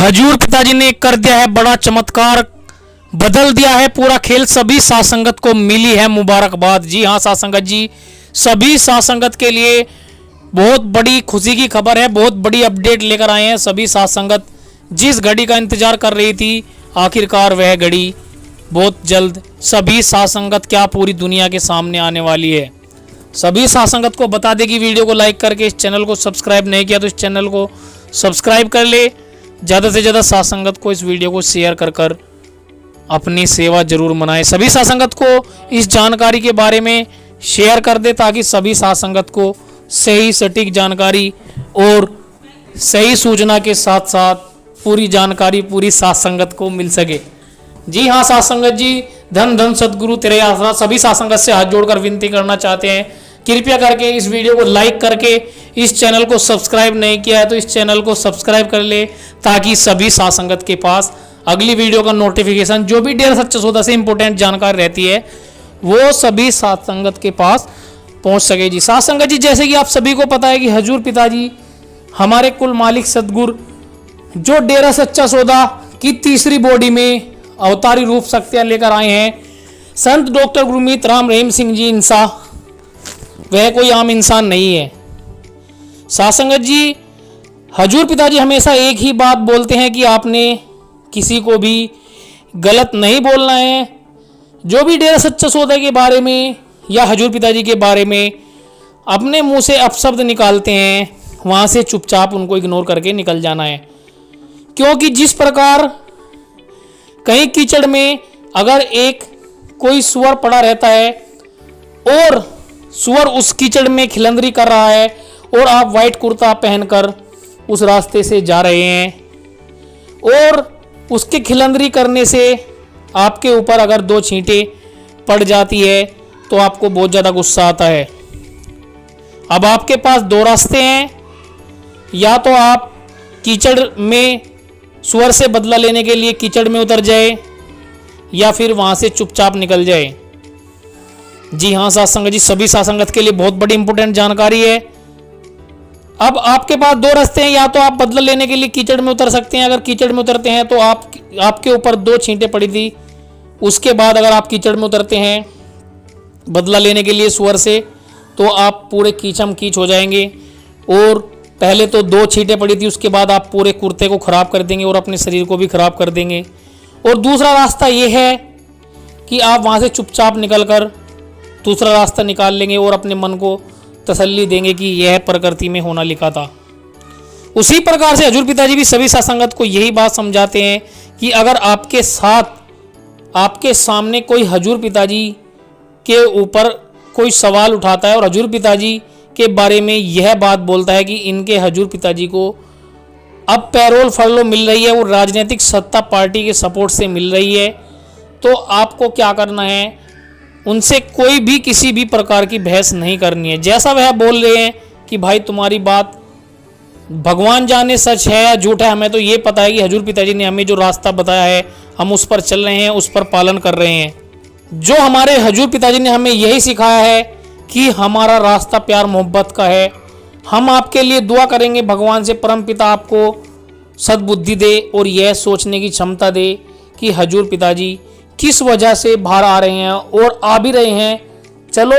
हजूर पिताजी ने कर दिया है बड़ा चमत्कार, बदल दिया है पूरा खेल। सभी साथ संगत को मिली है मुबारकबाद। जी हाँ साथ संगत जी, सभी साथ संगत के लिए बहुत बड़ी खुशी की खबर है, बहुत बड़ी अपडेट लेकर आए हैं। सभी साथ संगत जिस घड़ी का इंतजार कर रही थी, आखिरकार वह घड़ी बहुत जल्द सभी साथ संगत क्या पूरी दुनिया के सामने आने वाली है। सभी साथ संगत को बता दें कि वीडियो को लाइक करके इस चैनल को सब्सक्राइब नहीं किया तो इस चैनल को सब्सक्राइब कर ले। ज़्यादा से ज़्यादा साथ संगत को इस वीडियो को शेयर कर अपनी सेवा जरूर मनाएं। सभी साथ संगत को इस जानकारी के बारे में शेयर कर दे ताकि सभी साथ संगत को सही सटीक जानकारी और सही सूचना के साथ साथ पूरी जानकारी पूरी साथ संगत को मिल सके। जी हाँ साथ संगत जी, धन धन सदगुरु तेरे आसरा। सभी साथ संगत से हाथ जोड़कर विनती करना चाहते हैं, कृपया करके इस वीडियो को लाइक करके इस चैनल को सब्सक्राइब नहीं किया है तो इस चैनल को सब्सक्राइब कर ले ताकि सभी साथ संगत के पास अगली वीडियो का नोटिफिकेशन, जो भी डेरा सच्चा सौदा से इंपॉर्टेंट जानकारी रहती है, वो सभी साथ संगत के पास पहुंच सके। जी साथ संगत जी, जैसे कि आप सभी को पता है कि हजूर पिताजी हमारे कुल मालिक सदगुरु जो डेरा सच्चा सौदा की तीसरी बॉडी में अवतारी रूप शक्तियां लेकर आए हैं, संत डॉक्टर गुरमीत राम रहीम सिंह जी इंसा, वह कोई आम इंसान नहीं है। साथ संगत जी, हजूर पिताजी हमेशा एक ही बात बोलते हैं कि आपने किसी को भी गलत नहीं बोलना है। जो भी डेरा सच्चा सौदा के बारे में या हजूर पिताजी के बारे में अपने मुंह से अपशब्द निकालते हैं, वहाँ से चुपचाप उनको इग्नोर करके निकल जाना है। क्योंकि जिस प्रकार कहीं कीचड़ में अगर एक कोई सुअर पड़ा रहता है और सुअर उस कीचड़ में खिलंदरी कर रहा है और आप वाइट कुर्ता पहनकर उस रास्ते से जा रहे हैं और उसके खिलंदरी करने से आपके ऊपर अगर दो छींटे पड़ जाती है तो आपको बहुत ज़्यादा गुस्सा आता है। अब आपके पास दो रास्ते हैं, या तो आप कीचड़ में सुअर से बदला लेने के लिए कीचड़ में उतर जाए या फिर वहाँ से चुपचाप निकल जाए। जी हाँ साथ संगत जी, सभी साथ संगत के लिए बहुत बड़ी इंपॉर्टेंट जानकारी है। अब आपके पास दो रास्ते हैं, या तो आप बदला लेने के लिए कीचड़ में उतर सकते हैं। अगर कीचड़ में उतरते हैं तो आपके ऊपर दो छींटे पड़ी थी, उसके बाद अगर आप कीचड़ में उतरते हैं बदला लेने के लिए सुअर से तो आप पूरे कीचम कीच हो जाएंगे और पहले तो दो छींटे पड़ी थी, उसके बाद आप पूरे कुर्ते को ख़राब कर देंगे और अपने शरीर को भी ख़राब कर देंगे। और दूसरा रास्ता ये है कि आप वहाँ से चुपचाप निकलकर दूसरा रास्ता निकाल लेंगे और अपने मन को तसल्ली देंगे कि यह प्रकृति में होना लिखा था। उसी प्रकार से हजूर पिताजी भी सभी साथ संगत को यही बात समझाते हैं कि अगर आपके साथ आपके सामने कोई हजूर पिताजी के ऊपर कोई सवाल उठाता है और हजूर पिताजी के बारे में यह बात बोलता है कि इनके हजूर पिताजी को अब पैरोल फरलो मिल रही है और राजनीतिक सत्ता पार्टी के सपोर्ट से मिल रही है, तो आपको क्या करना है, उनसे कोई भी किसी भी प्रकार की बहस नहीं करनी है। जैसा वह बोल रहे हैं कि भाई तुम्हारी बात भगवान जाने सच है या झूठ है, हमें तो ये पता है कि हजूर पिताजी ने हमें जो रास्ता बताया है हम उस पर चल रहे हैं, उस पर पालन कर रहे हैं। जो हमारे हजूर पिताजी ने हमें यही सिखाया है कि हमारा रास्ता प्यार मोहब्बत का है। हम आपके लिए दुआ करेंगे, भगवान से परम पिता आपको सद्बुद्धि दे और यह सोचने की क्षमता दे कि हजूर पिताजी किस वजह से बाहर आ रहे हैं और आ भी रहे हैं। चलो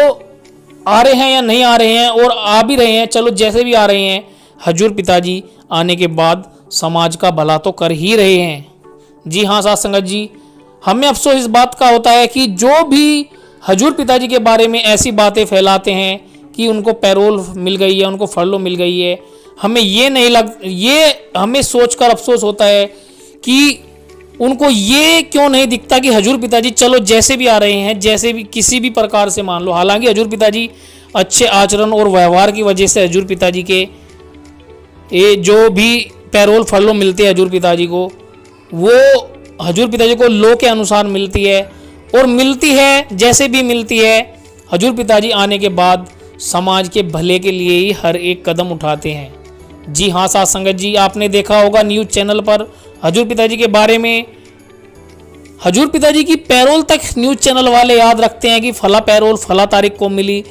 आ रहे हैं या नहीं आ रहे हैं और आ भी रहे हैं, चलो जैसे भी आ रहे हैं, हजूर पिताजी आने के बाद समाज का भला तो कर ही रहे हैं। जी हाँ साथ संगत जी, हमें अफसोस इस बात का होता है कि जो भी हजूर पिताजी के बारे में ऐसी बातें फैलाते हैं कि उनको पैरोल मिल गई है, उनको फरलो मिल गई है, हमें ये हमें सोचकर अफसोस होता है कि उनको ये क्यों नहीं दिखता कि हजूर पिताजी चलो जैसे भी आ रहे हैं, जैसे भी किसी भी प्रकार से मान लो, हालांकि हजूर पिताजी अच्छे आचरण और व्यवहार की वजह से हजूर पिताजी के ये जो भी पैरोल फरलो मिलते हैं हजूर पिताजी को, वो हजूर पिताजी को लो के अनुसार मिलती है और मिलती है जैसे भी मिलती है। हजूर पिताजी आने के बाद समाज के भले के लिए ही हर एक कदम उठाते हैं। जी हाँ साथ संगत जी, आपने देखा होगा न्यूज़ चैनल पर हजूर पिताजी के बारे में, हजूर पिताजी की पैरोल तक न्यूज़ चैनल वाले याद रखते हैं कि फला पैरोल फला तारीख को मिली,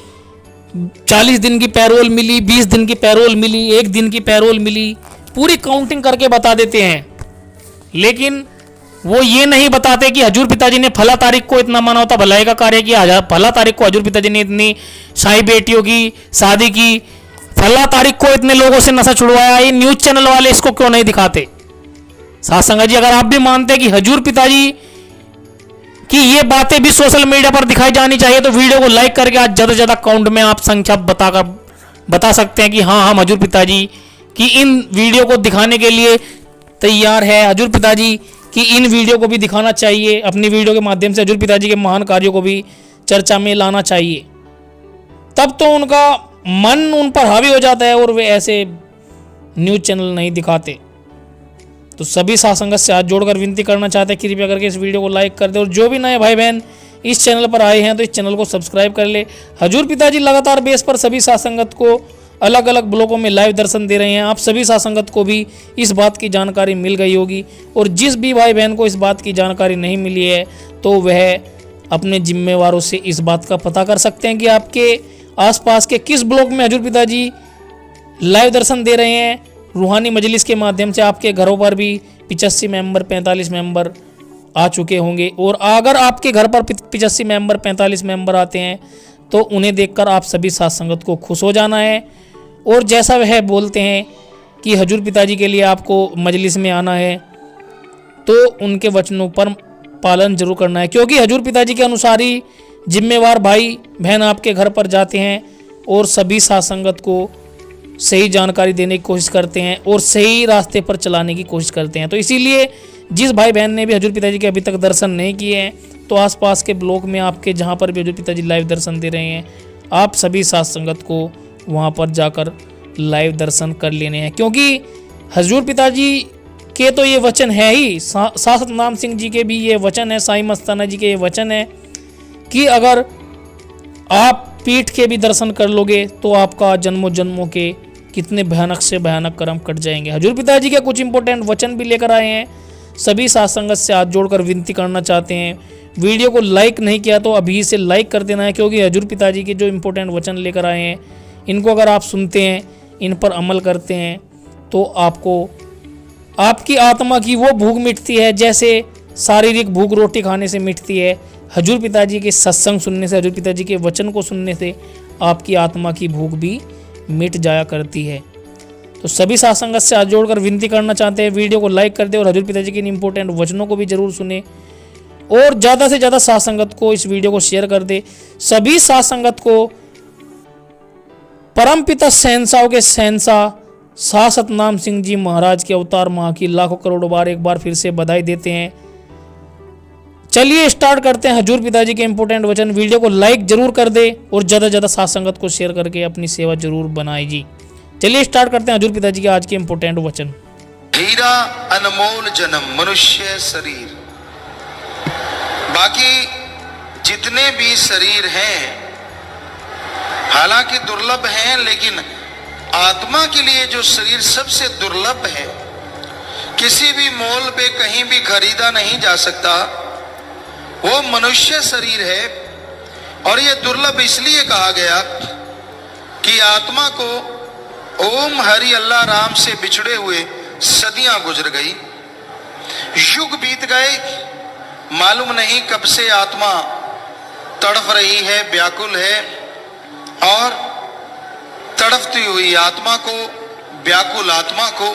40 दिन की पैरोल मिली, 20 दिन की पैरोल मिली, 1 दिन की पैरोल मिली, पूरी काउंटिंग करके बता देते हैं। लेकिन वो ये नहीं बताते कि हजूर पिताजी ने फला तारीख को इतना मानवता भलाई का कार्य किया, फला तारीख को हजूर पिताजी ने इतनी शाही बेटियों की शादी की, फला तारीख को इतने लोगों से नशा छुड़वाया। ये न्यूज चैनल वाले इसको क्यों नहीं दिखाते? साथ संगत जी, अगर आप भी मानते हैं कि हजूर पिताजी की ये बातें भी सोशल मीडिया पर दिखाई जानी चाहिए, तो वीडियो को लाइक करके आज ज्यादा से ज्यादा काउंट में आप संख्या बता सकते हैं कि हाँ, हम हजूर पिताजी की इन वीडियो को दिखाने के लिए तैयार है। हजूर पिताजी कि इन वीडियो को भी दिखाना चाहिए, अपनी वीडियो के माध्यम से हजूर पिताजी के महान कार्यों को भी चर्चा में लाना चाहिए। तब तो उनका मन उन पर हावी हो जाता है और वे ऐसे न्यूज चैनल नहीं दिखाते। तो सभी साथ संगत से हाथ जोड़कर विनती करना चाहते हैं, कृपया करके इस वीडियो को लाइक कर दे, और जो भी नए भाई बहन इस चैनल पर आए हैं तो इस चैनल को सब्सक्राइब कर ले। हजूर पिताजी लगातार बेस पर सभी साथ संगत को अलग अलग ब्लॉकों में लाइव दर्शन दे रहे हैं। आप सभी साथ संगत को भी इस बात की जानकारी मिल गई होगी, और जिस भी भाई बहन को इस बात की जानकारी नहीं मिली है तो वह अपने जिम्मेवारों से इस बात का पता कर सकते हैं कि आपके आसपास के किस ब्लॉक में हजूर पिताजी लाइव दर्शन दे रहे हैं। रूहानी मजलिस के माध्यम से आपके घरों पर भी 85 मेंबर 45 मेंबर आ चुके होंगे, और अगर आपके घर पर 85 मेंबर 45 मेंबर आते हैं तो उन्हें देखकर आप सभी साथ संगत को खुश हो जाना है, और जैसा वह बोलते हैं कि हजूर पिताजी के लिए आपको मजलिस में आना है तो उनके वचनों पर पालन जरूर करना है, क्योंकि हजूर पिताजी के अनुसार ही जिम्मेवार भाई बहन आपके घर पर जाते हैं और सभी साथ संगत को सही जानकारी देने की कोशिश करते हैं और सही रास्ते पर चलाने की कोशिश करते हैं। तो इसीलिए जिस भाई बहन ने भी हजूर पिताजी के अभी तक दर्शन नहीं किए हैं तो आसपास के ब्लॉक में आपके जहाँ पर भी हजूर पिताजी लाइव दर्शन दे रहे हैं, आप सभी साथ संगत को वहाँ पर जाकर लाइव दर्शन कर लेने हैं, क्योंकि हजूर पिताजी के तो ये वचन है ही, शाह सतनाम सिंह जी के भी ये वचन है, साईं मस्ताना जी के ये वचन है कि अगर आप पीठ के भी दर्शन कर लोगे तो आपका जन्मों जन्मों के कितने भयानक से भयानक कर्म कट जाएंगे। हजूर पिताजी के कुछ इंपॉर्टेंट वचन भी लेकर आए हैं। सभी साथ संगत से हाथ जोड़कर विनती करना चाहते हैं, वीडियो को लाइक नहीं किया तो अभी से लाइक कर देना है, क्योंकि हजूर पिताजी के जो इंपॉर्टेंट वचन लेकर आए हैं इनको अगर आप सुनते हैं, इन पर अमल करते हैं तो आपको आपकी आत्मा की वो भूख मिटती है जैसे शारीरिक भूख रोटी खाने से मिटती है। हजूर पिताजी के सत्संग सुनने से, हजूर पिताजी के वचन को सुनने से आपकी आत्मा की भूख भी मिट जाया करती है। तो सभी साथ संगत से हाथ जोड़कर विनती करना चाहते हैं, वीडियो को लाइक कर दे और हजूर पिताजी के इन इंपॉर्टेंट वचनों को भी जरूर सुने, और ज़्यादा से ज़्यादा साथ संगत को इस वीडियो को शेयर कर दे। सभी साथ संगत को परमपिता शहंशाह के शहंशाह शाह सतनाम सिंह जी महाराज के अवतार माह की लाखों करोड़ों बार एक बार फिर से बधाई देते हैं। चलिए स्टार्ट करते हैं हजूर पिताजी के इंपॉर्टेंट वचन। वीडियो को लाइक जरूर कर दे और ज़्यादा से ज़्यादा साथ संगत को शेयर करके अपनी सेवा जरूर बनाए जी। चलिए स्टार्ट करते हैं हजूर पिताजी के आज के इंपॉर्टेंट वचन। हीरा अनमोल जन्म मनुष्य शरीर, बाकी जितने भी शरीर हैं हालांकि दुर्लभ हैं, लेकिन आत्मा के लिए जो शरीर सबसे दुर्लभ है, किसी भी मोल पे कहीं भी खरीदा नहीं जा सकता, वो मनुष्य शरीर है। और ये दुर्लभ इसलिए कहा गया कि आत्मा को ओम हरि अल्लाह राम से बिछड़े हुए सदियां गुजर गई, युग बीत गए, मालूम नहीं कब से आत्मा तड़फ रही है, व्याकुल है, और तड़फती हुई आत्मा को, व्याकुल आत्मा को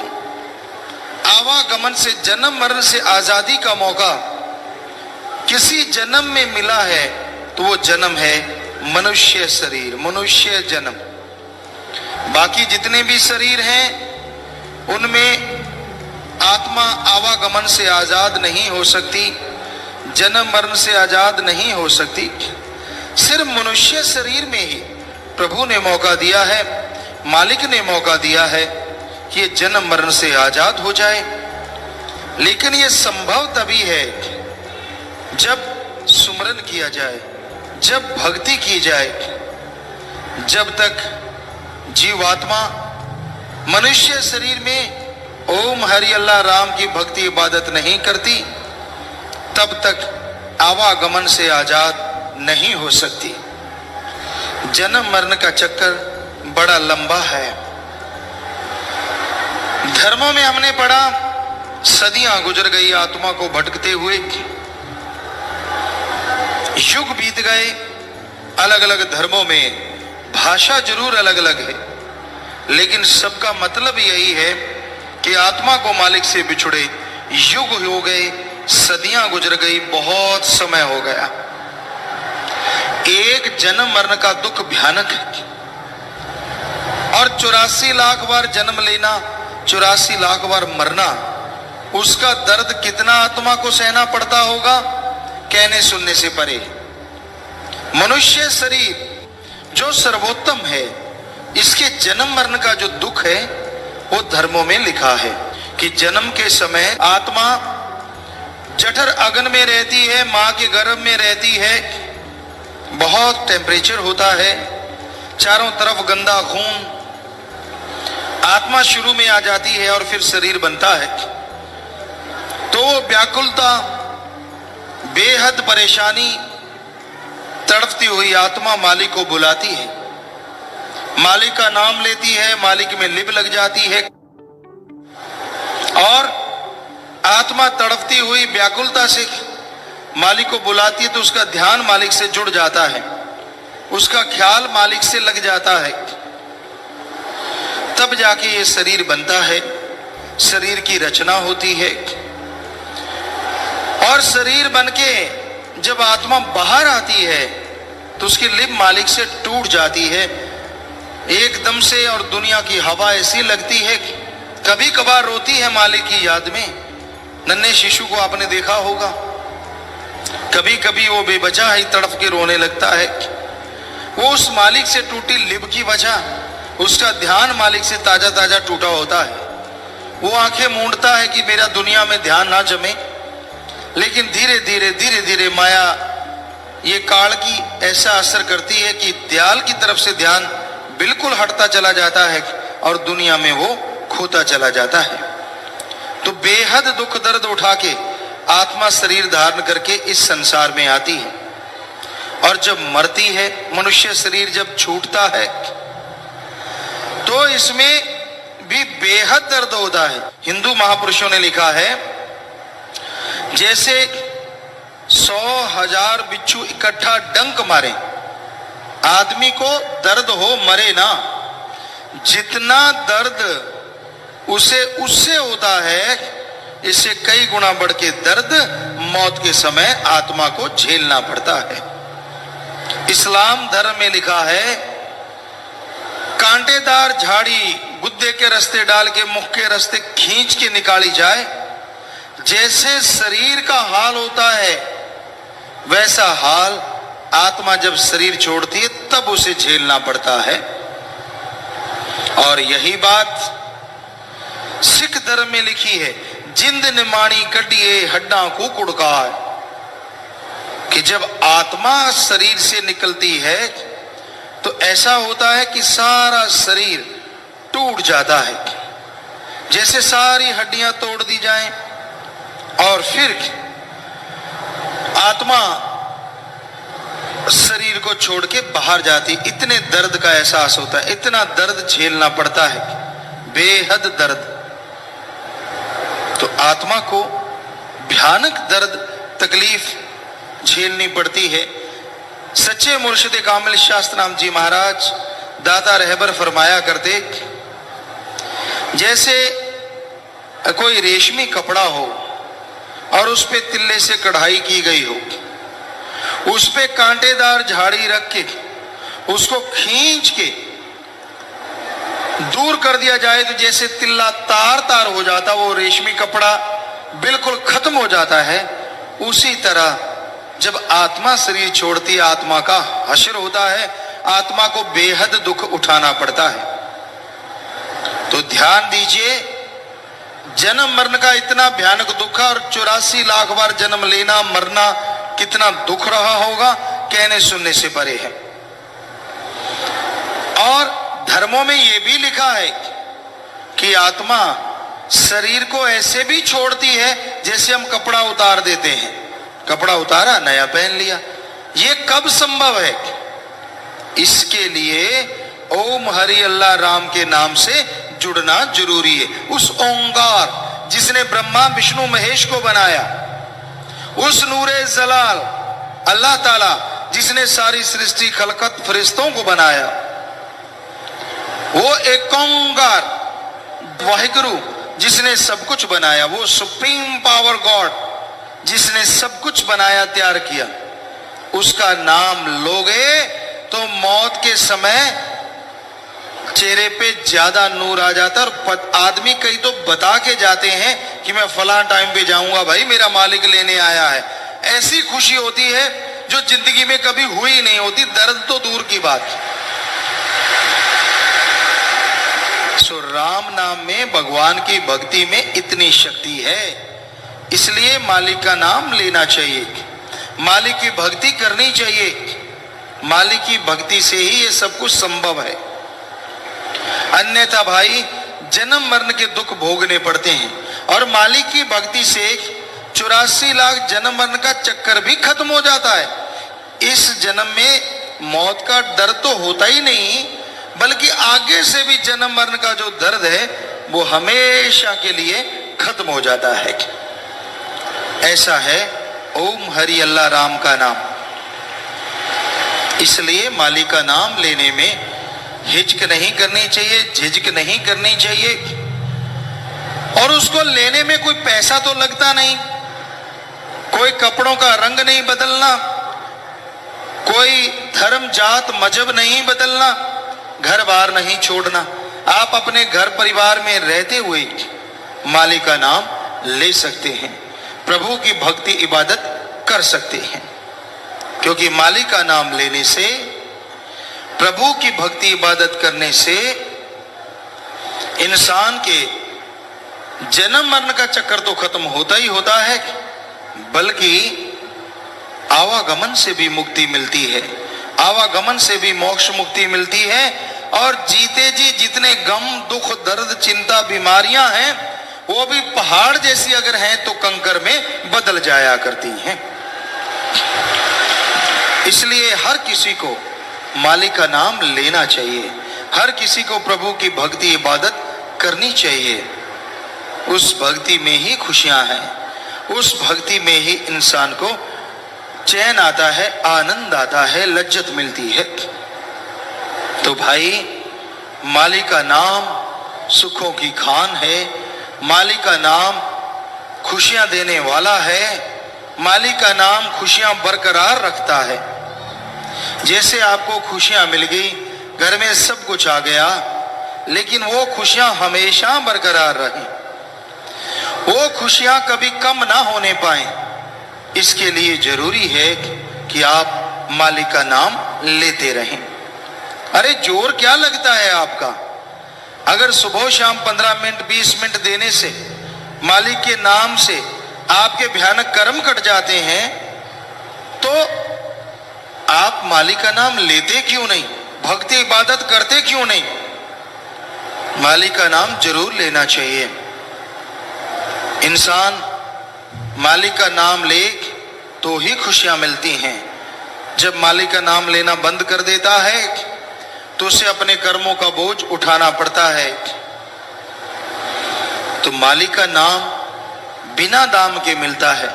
आवागमन से, जन्म मरण से आजादी का मौका किसी जन्म में मिला है तो वो जन्म है मनुष्य शरीर, मनुष्य जन्म। बाकी जितने भी शरीर हैं उनमें आत्मा आवागमन से आजाद नहीं हो सकती, जन्म मरण से आजाद नहीं हो सकती। सिर्फ मनुष्य शरीर में ही प्रभु ने मौका दिया है, मालिक ने मौका दिया है कि ये जन्म मरण से आजाद हो जाए। लेकिन ये संभव तभी है जब सुमरन किया जाए, जब भक्ति की जाए। जब तक जीवात्मा मनुष्य शरीर में ओम हरि अल्लाह राम की भक्ति इबादत नहीं करती, तब तक आवागमन से आजाद नहीं हो सकती। जन्म मरण का चक्कर बड़ा लंबा है। धर्मों में हमने पढ़ा सदियां गुजर गई आत्मा को भटकते हुए, युग बीत गए, अलग अलग धर्मों में भाषा जरूर अलग अलग है, लेकिन सबका मतलब यही है कि आत्मा को मालिक से बिछुड़े युग हो गए, सदियां गुजर गई, बहुत समय हो गया। एक जन्म मरण का दुख भयानक है, और 84 लाख बार जन्म लेना, 84 लाख बार मरना, उसका दर्द कितना आत्मा को सहना पड़ता होगा, कहने सुनने से परे। मनुष्य शरीर जो सर्वोत्तम है, इसके जन्म मरण का जो दुख है वो धर्मों में लिखा है कि जन्म के समय आत्मा जठर अग्नि में रहती है, मां के गर्भ में रहती है, बहुत टेम्परेचर होता है, चारों तरफ गंदा खून, आत्मा शुरू में आ जाती है और फिर शरीर बनता है। तो व्याकुलता, बेहद परेशानी, तड़पती हुई आत्मा मालिक को बुलाती है, मालिक का नाम लेती है, मालिक में लिप लग जाती है, और आत्मा तड़पती हुई व्याकुलता से मालिक को बुलाती है, तो उसका ध्यान मालिक से जुड़ जाता है, उसका ख्याल मालिक से लग जाता है, तब जाके ये शरीर बनता है, शरीर की रचना होती है। और शरीर बनके जब आत्मा बाहर आती है तो उसकी लिप मालिक से टूट जाती है एकदम से, और दुनिया की हवा ऐसी लगती है, कभी कभार रोती है मालिक की याद में। नन्हे शिशु को आपने देखा होगा, कभी कभी वो बेवजह ही तड़प के रोने लगता है, वो उस मालिक से टूटी लिप की वजह, उसका ध्यान मालिक से ताजा ताजा टूटा होता है। वो आंखें मूंदता है कि मेरा दुनिया में ध्यान ना जमे, लेकिन धीरे धीरे माया ये काल की ऐसा असर करती है कि दयाल की तरफ से ध्यान बिल्कुल हटता चला जाता है और दुनिया में वो खोता चला जाता है। तो बेहद दुख दर्द उठा के आत्मा शरीर धारण करके इस संसार में आती है, और जब मरती है, मनुष्य शरीर जब छूटता है, तो इसमें भी बेहद दर्द होता है। हिंदू महापुरुषों ने लिखा है, जैसे 100,000 बिच्छू इकट्ठा डंक मारे, आदमी को दर्द हो मरे ना, जितना दर्द उससे होता है, इससे कई गुना बढ़ के दर्द मौत के समय आत्मा को झेलना पड़ता है। इस्लाम धर्म में लिखा है, कांटेदार झाड़ी गुद्दे के रास्ते डाल के मुख के रास्ते खींच के निकाली जाए, जैसे शरीर का हाल होता है, वैसा हाल आत्मा जब शरीर छोड़ती है तब उसे झेलना पड़ता है। और यही बात सिख धर्म में लिखी है, जिंद निमाणी कटिए हड्डा को कुड़काए, कि जब आत्मा शरीर से निकलती है तो ऐसा होता है कि सारा शरीर टूट जाता है, जैसे सारी हड्डियां तोड़ दी जाएं, और फिर आत्मा शरीर को छोड़ के बाहर जाती। इतने दर्द का एहसास होता है, इतना दर्द झेलना पड़ता है, बेहद दर्द। तो आत्मा को भयानक दर्द तकलीफ झेलनी पड़ती है। सच्चे मुर्शिद कामिल शास्त्र नाम जी महाराज दाता रहबर फरमाया करते, जैसे कोई रेशमी कपड़ा हो और उस पे तिल्ले से कढ़ाई की गई हो, उस पे कांटेदार झाड़ी रख के उसको खींच के दूर कर दिया जाए तो जैसे तिल्ला तार तार हो जाता, वो रेशमी कपड़ा बिल्कुल खत्म हो जाता है। उसी तरह जब आत्मा शरीर छोड़ती, आत्मा का हश्र होता है, आत्मा को बेहद दुख उठाना पड़ता है। तो ध्यान दीजिए, जन्म मरण का इतना भयानक दुख है, और 84 लाख बार जन्म लेना मरना कितना दुख रहा होगा, कहने सुनने से परे है। और धर्मों में यह भी लिखा है कि आत्मा शरीर को ऐसे भी छोड़ती है जैसे हम कपड़ा उतार देते हैं, कपड़ा उतारा नया पहन लिया। ये कब संभव है? इसके लिए ओम हरि अल्लाह राम के नाम से जुड़ना जरूरी है। उस ओंकार जिसने ब्रह्मा विष्णु महेश को बनाया, उस नूरे जलाल अल्लाह ताला जिसने सारी सृष्टि खलकत फरिश्तों को बनाया, वो एकोंकार वाहिगुरु जिसने सब कुछ बनाया, वो सुप्रीम पावर गॉड जिसने सब कुछ बनाया तैयार किया, उसका नाम लोगे तो मौत के समय चेहरे पे ज्यादा नूर आ जाता है। और आदमी कई तो बता के जाते हैं कि मैं फलां टाइम पे जाऊंगा, भाई मेरा मालिक लेने आया है। ऐसी खुशी होती है जो जिंदगी में कभी हुई नहीं होती, दर्द तो दूर की बात। सो राम नाम में, भगवान की भक्ति में इतनी शक्ति है, इसलिए मालिक का नाम लेना चाहिए, मालिक की भक्ति करनी चाहिए। मालिक की भक्ति से ही ये सब कुछ संभव है, अन्यथा भाई जन्म मरण के दुख भोगने पड़ते हैं। और मालिक की भक्ति से 84 लाख जन्म मरण का चक्कर भी खत्म हो जाता है। इस जन्म में मौत का डर तो होता ही नहीं, बल्कि आगे से भी जन्म मरण का जो दर्द है वो हमेशा के लिए खत्म हो जाता है। ऐसा है ओम हरि अल्लाह राम का नाम। इसलिए मालिक का नाम लेने में हिचक नहीं करनी चाहिए, झिझक नहीं करनी चाहिए। और उसको लेने में कोई पैसा तो लगता नहीं, कोई कपड़ों का रंग नहीं बदलना, कोई धर्म जात मजहब नहीं बदलना, घर बार नहीं छोड़ना। आप अपने घर परिवार में रहते हुए मालिक का नाम ले सकते हैं, प्रभु की भक्ति इबादत कर सकते हैं। क्योंकि मालिक का नाम लेने से, प्रभु की भक्ति इबादत करने से इंसान के जन्म मरण का चक्कर तो खत्म होता ही होता है, बल्कि आवागमन से भी मुक्ति मिलती है, आवागमन से भी मोक्ष मुक्ति मिलती है। और जीते जी जितने गम दुख दर्द चिंता बीमारियां हैं वो भी पहाड़ जैसी अगर हैं तो कंकर में बदल जाया करती हैं। इसलिए हर किसी को मालिक का नाम लेना चाहिए, हर किसी को प्रभु की भक्ति इबादत करनी चाहिए। उस भक्ति में ही खुशियां हैं, उस भक्ति में ही इंसान को चैन आता है, आनंद आता है, लज्जत मिलती है। तो भाई मालिक का नाम सुखों की खान है, मालिक का नाम खुशियां देने वाला है, मालिक का नाम खुशियां बरकरार रखता है। जैसे आपको खुशियां मिल गई, घर में सब कुछ आ गया, लेकिन वो खुशियां हमेशा बरकरार रहें, वो खुशियां कभी कम ना होने पाए, इसके लिए जरूरी है कि आप मालिक का नाम लेते रहें। अरे जोर क्या लगता है आपका? अगर सुबह शाम 15 मिनट 20 मिनट देने से मालिक के नाम से आपके भयानक कर्म कट जाते हैं, तो आप मालिक का नाम लेते क्यों नहीं? भक्ति इबादत करते क्यों नहीं? मालिक का नाम जरूर लेना चाहिए। इंसान मालिक का नाम ले तो ही खुशियां मिलती हैं। जब मालिक का नाम लेना बंद कर देता है तो उसे अपने कर्मों का बोझ उठाना पड़ता है। तो मालिक का नाम बिना दाम के मिलता है।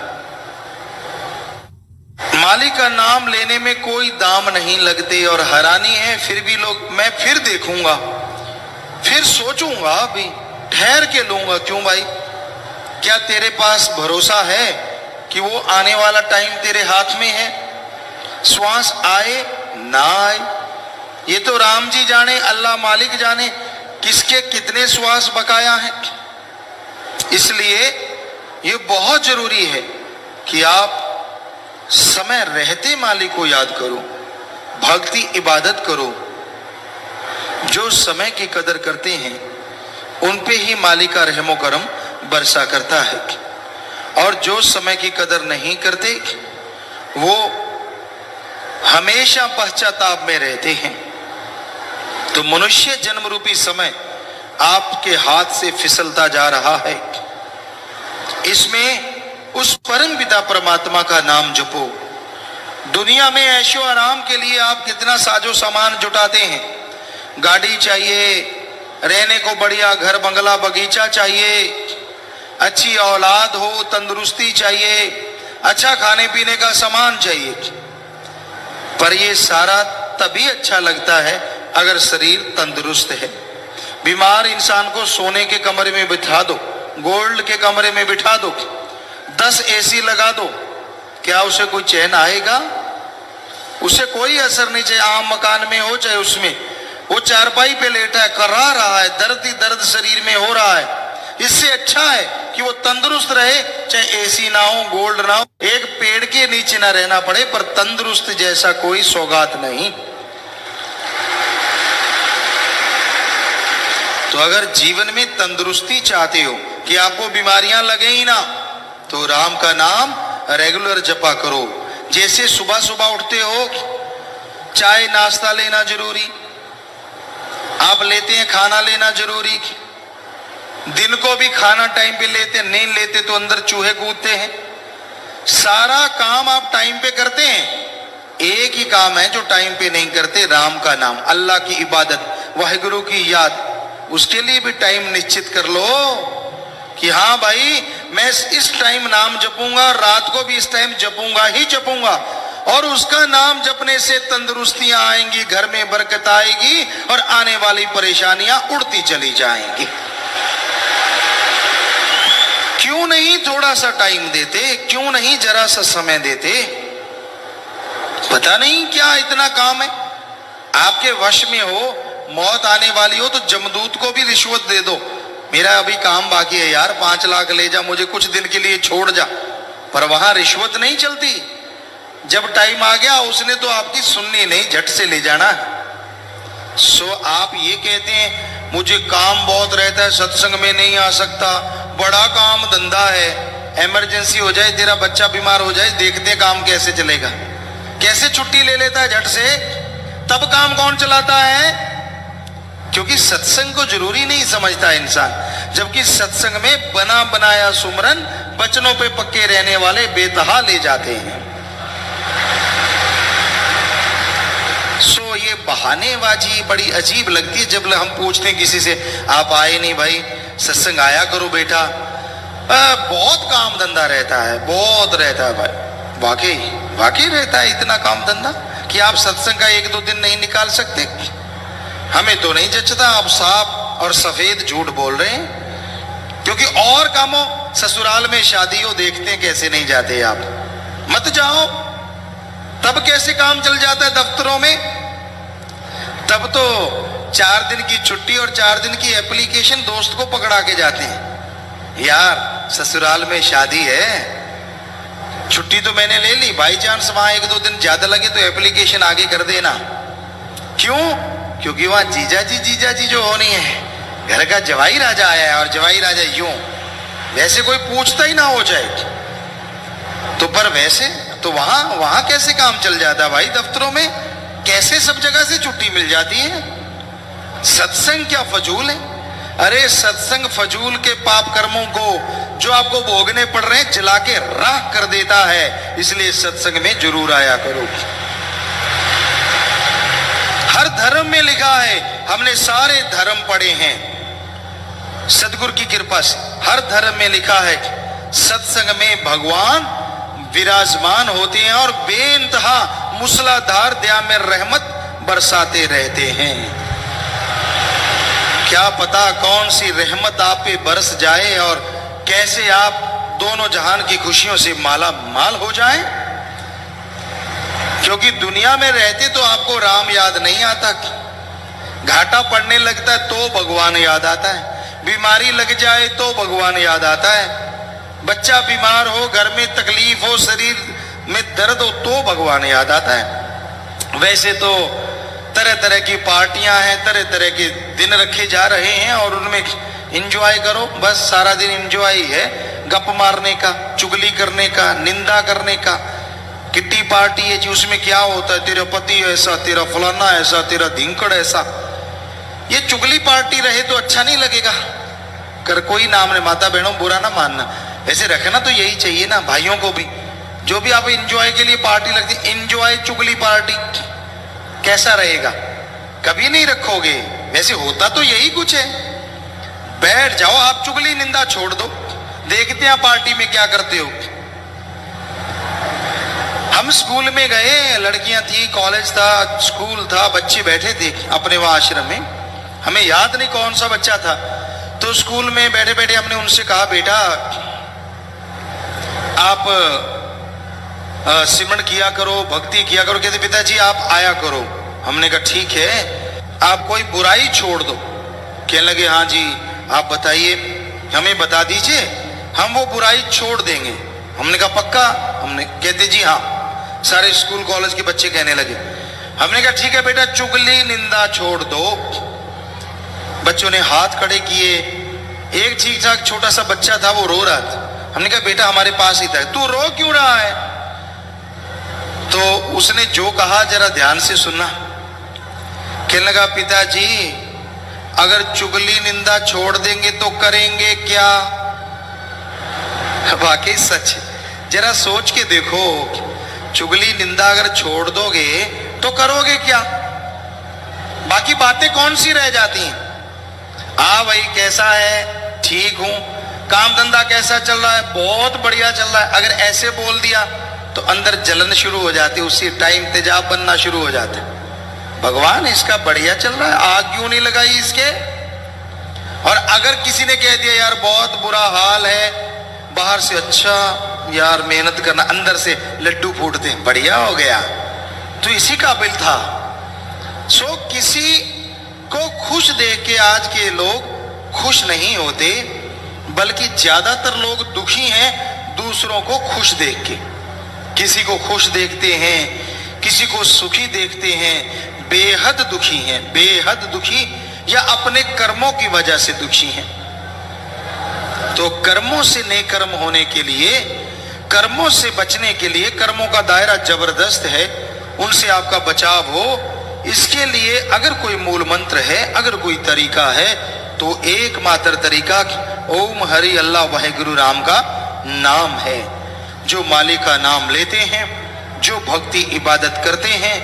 मालिक का नाम लेने में कोई दाम नहीं लगते। और हैरानी है, फिर भी लोग मैं फिर देखूंगा, फिर सोचूंगा, अभी ठहर के लूंगा। क्यों भाई? क्या तेरे पास भरोसा है कि वो आने वाला टाइम तेरे हाथ में है? श्वास आए ना आए ये तो राम जी जाने, अल्लाह मालिक जाने किसके कितने श्वास बकाया हैं। इसलिए ये बहुत जरूरी है कि आप समय रहते मालिक को याद करो, भक्ति इबादत करो। जो समय की कदर करते हैं उन पे ही मालिक का रहमो करम बरसा करता है। और जो समय की कदर नहीं करते वो हमेशा पश्चाताप में रहते हैं। तो मनुष्य जन्म रूपी समय आपके हाथ से फिसलता जा रहा है। इसमें उस परम पिता परमात्मा का नाम जपो। दुनिया में ऐशो आराम के लिए आप कितना साजो सामान जुटाते हैं। गाड़ी चाहिए, रहने को बढ़िया घर बंगला बगीचा चाहिए, अच्छी औलाद हो, तंदुरुस्ती चाहिए, अच्छा खाने पीने का सामान चाहिए। पर ये सारा तभी अच्छा लगता है अगर शरीर तंदुरुस्त है। बीमार इंसान को सोने के कमरे में बिठा दो, गोल्ड के कमरे में बिठा दो, 10 एसी लगा दो, क्या उसे कोई चैन आएगा? उसे कोई असर नहीं, चाहे आम मकान में हो चाहे उसमें। वो चारपाई पे लेटा है, कर्रा रहा है, दर्द ही दर्द शरीर में हो रहा है। इससे अच्छा है कि वो तंदुरुस्त रहे, चाहे एसी ना हो, गोल्ड ना हो, एक पेड़ के नीचे ना रहना पड़े, पर तंदुरुस्त जैसा कोई सौगात नहीं। तो अगर जीवन में तंदुरुस्ती चाहते हो कि आपको बीमारियां लगे ही ना, तो राम का नाम रेगुलर जपा करो। जैसे सुबह सुबह उठते हो, चाय नाश्ता लेना जरूरी, आप लेते हैं, खाना लेना जरूरी, दिन को भी खाना टाइम पे लेते हैं, नहीं लेते तो अंदर चूहे कूदते हैं। सारा काम आप टाइम पे करते हैं, एक ही काम है जो टाइम पे नहीं करते, राम का नाम, अल्लाह की इबादत, वाहिगुरु की याद। उसके लिए भी टाइम निश्चित कर लो कि हाँ भाई मैं इस टाइम नाम जपूंगा, रात को भी इस टाइम जपूंगा ही जपूंगा। और उसका नाम जपने से तंदुरुस्तियां आएंगी, घर में बरकत आएगी और आने वाली परेशानियां उड़ती चली जाएंगी। क्यों नहीं थोड़ा सा टाइम देते, क्यों नहीं जरा सा समय देते? पता नहीं क्या इतना काम है आपके वश में हो, मौत आने वाली हो तो जमदूत को भी रिश्वत दे दो, मेरा अभी काम बाकी है यार, 5 लाख ले जा, मुझे कुछ दिन के लिए छोड़ जा। पर वहां रिश्वत नहीं चलती। जब टाइम आ गया उसने तो आपकी सुननी नहीं, झट से ले जाना। सो आप ये कहते हैं मुझे काम बहुत रहता है, सत्संग में नहीं आ सकता, बड़ा काम धंधा है, इमरजेंसी हो जाए, तेरा बच्चा बीमार हो जाए, देखते काम कैसे चलेगा। कैसे छुट्टी ले लेता है झट से, तब काम कौन चलाता है? क्योंकि सत्संग को जरूरी नहीं समझता इंसान, जबकि सत्संग में बना बनाया सुमरन बचनों पे पक्के रहने वाले बेतहा ले जाते हैं। सो ये बहानेबाजी बड़ी अजीब लगती है। जब हम पूछते हैं किसी से, आप आए नहीं भाई, सत्संग आया करो बेटा, बहुत काम धंधा रहता है, बहुत रहता है भाई। वाकई वाकई रहता है इतना काम धंधा कि आप सत्संग का 1-2 दिन नहीं निकाल सकते? हमें तो नहीं जचता, आप साफ और सफेद झूठ बोल रहे हैं। क्योंकि और कामों, ससुराल में शादी हो, देखते हैं कैसे नहीं जाते आप, मत जाओ। तब कैसे काम चल जाता है दफ्तरों में? तब तो 4 दिन की छुट्टी और 4 दिन की एप्लीकेशन दोस्त को पकड़ा के जाते हैं, यार ससुराल में शादी है, छुट्टी तो मैंने ले ली, बाई चांस वहां 1-2 दिन ज्यादा लगे तो एप्लीकेशन आगे कर देना। क्यों? क्योंकि वहां जीजा जी जो होनी है, घर का जवाई राजा आया है, और जवाई राजा यूं, वैसे कोई पूछता ही ना हो जाए तो। पर वैसे तो वहां कैसे काम चल जाता है भाई दफ्तरों में, कैसे सब जगह से छुट्टी मिल जाती है? सत्संग क्या फजूल है? अरे सत्संग फजूल के पाप कर्मों को जो आपको भोगने पड़ रहे हैं जला के राख कर देता है। इसलिए सत्संग में जरूर आया करो। हर धर्म में लिखा है, हमने सारे धर्म पढ़े हैं सदगुरु की कृपा से, हर धर्म में लिखा है सत्संग में भगवान विराजमान होते हैं और बेइंतहा मूसलाधार दया में रहमत बरसाते रहते हैं। क्या पता कौन सी रहमत आप पे बरस जाए और कैसे आप दोनों जहान की खुशियों से माला माल हो जाएं। क्योंकि दुनिया में रहते तो आपको राम याद नहीं आता, घाटा पड़ने लगता है तो भगवान याद आता है, बीमारी लग जाए तो भगवान याद आता है, बच्चा बीमार हो, घर में तकलीफ हो, शरीर में दर्द हो तो भगवान याद आता है। वैसे तो तरह तरह की पार्टियां हैं, तरह तरह के दिन रखे जा रहे हैं और उनमें एंजॉय करो, बस सारा दिन एंजॉय ही है, गप मारने का, चुगली करने का, निंदा करने का। किट्टी पार्टी है जी, उसमें क्या होता है, तेरा पति ऐसा, तेरा फलाना ऐसा, तेरा धिंकड़ ऐसा। ये चुगली पार्टी रहे तो अच्छा नहीं लगेगा। कर कोई नाम ने, माता बहनों बुरा ना मानना, ऐसे रखना तो यही चाहिए ना भाइयों को भी। जो भी आप एंजॉय के लिए पार्टी लगती, एंजॉय चुगली पार्टी कैसा रहेगा? कभी नहीं रखोगे। वैसे होता तो यही कुछ है। बैठ जाओ, आप चुगली निंदा छोड़ दो, देखते हैं पार्टी में क्या करते हो। हम स्कूल में गए, लड़कियां थी, कॉलेज था, स्कूल था, बच्चे बैठे थे अपने वहां आश्रम में। हमें याद नहीं कौन सा बच्चा था। तो स्कूल में बैठे बैठे हमने उनसे कहा, बेटा आप सिमरन किया करो, भक्ति किया करो। कहते पिताजी आप आया करो। हमने कहा ठीक है, आप कोई बुराई छोड़ दो। कहने लगे हाँ जी आप बताइए, हमें बता दीजिए, हम वो बुराई छोड़ देंगे। हमने कहा पक्का? हमने कहते जी हाँ। सारे स्कूल कॉलेज के बच्चे कहने लगे। हमने कहा ठीक है बेटा, चुगली निंदा छोड़ दो। बच्चों ने हाथ खड़े किए। एक ठीक ठाक छोटा सा बच्चा था, वो रो रहा था। हमने कहा बेटा हमारे पास ही था, तू रो क्यों रहा है? तो उसने जो कहा जरा ध्यान से सुनना। कहने लगा पिताजी अगर चुगली निंदा छोड़ देंगे तो करेंगे क्या? वाकई सच, जरा सोच के देखो, चुगली निंदा अगर छोड़ दोगे तो करोगे क्या? बाकी बातें कौन सी रह जाती हैं? भाई कैसा है? ठीक हूं। काम धंधा कैसा चल रहा है? बहुत बढ़िया चल रहा है। अगर ऐसे बोल दिया तो अंदर जलन शुरू हो जाती, उसी टाइम तेजाब बनना शुरू हो जाता है। भगवान इसका बढ़िया चल रहा है, आग क्यों नहीं लगाई इसके? और अगर किसी ने कह दिया यार बहुत बुरा हाल है, बाहर से अच्छा यार मेहनत करना, अंदर से लड्डू फूटते हैं, बढ़िया हो गया, तो इसी काबिल था। सो किसी को खुश देख के आज के लोग खुश नहीं होते, बल्कि ज्यादातर लोग दुखी हैं दूसरों को खुश देख के। किसी को खुश देखते हैं, किसी को सुखी देखते हैं, बेहद दुखी हैं, बेहद दुखी, या अपने कर्मों की वजह से दुखी हैं। तो कर्मों से नेकर्म होने के लिए, कर्मों से बचने के लिए, कर्मों का दायरा जबरदस्त है, उनसे आपका बचाव हो, इसके लिए अगर कोई मूल मंत्र है, अगर कोई तरीका है, तो एकमात्र तरीका ओम हरि अल्लाह वाहेगुरु राम का नाम है। जो मालिक का नाम लेते हैं, जो भक्ति इबादत करते हैं,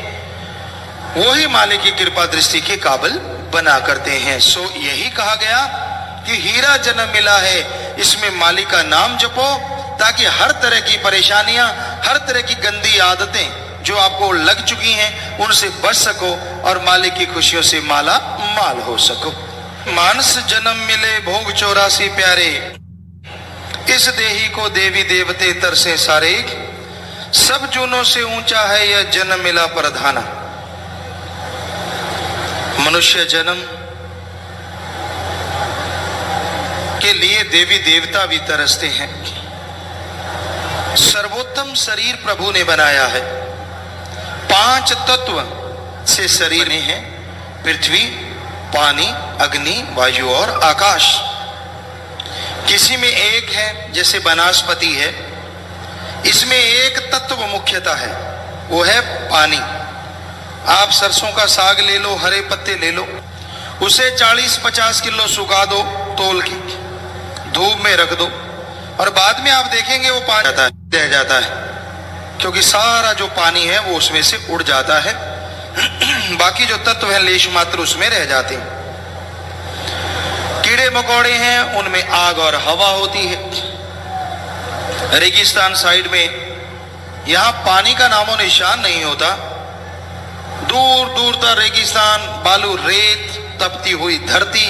वही मालिक की कृपा दृष्टि के काबिल बना करते हैं। सो यही कहा गया कि हीरा जन्म मिला है, इसमें मालिक का नाम जपो, ताकि हर तरह की परेशानियां, हर तरह की गंदी आदतें जो आपको लग चुकी हैं उनसे बच सको और मालिक की खुशियों से माला माल हो सको। मानस जन्म मिले भोग 84 प्यारे, इस देही को देवी देवते तरसे सारे, सब जूनों से ऊंचा है यह जन्म मिला प्रधाना। मनुष्य जन्म के लिए देवी देवता भी तरसते हैं। सर्वोत्तम शरीर प्रभु ने बनाया है। 5 तत्व से शरीर में है, पृथ्वी, पानी, अग्नि, वायु और आकाश। किसी में एक है, जैसे वनस्पति है, इसमें एक तत्व मुख्यतः है, वो है पानी। आप सरसों का साग ले लो, हरे पत्ते ले लो, उसे 40-50 किलो सुखा दो, तोल के धूप में रख दो, और बाद में आप देखेंगे वो पानी रह जाता है, क्योंकि सारा जो पानी है वो उसमें से उड़ जाता है। बाकी जो तत्व है लेश मात्र उसमें रह जाते हैं। कीड़े मकोड़े हैं, उनमें आग और हवा होती है। रेगिस्तान साइड में यहां पानी का नामो निशान नहीं होता, दूर दूर तक रेगिस्तान, बालू, रेत, तपती हुई धरती,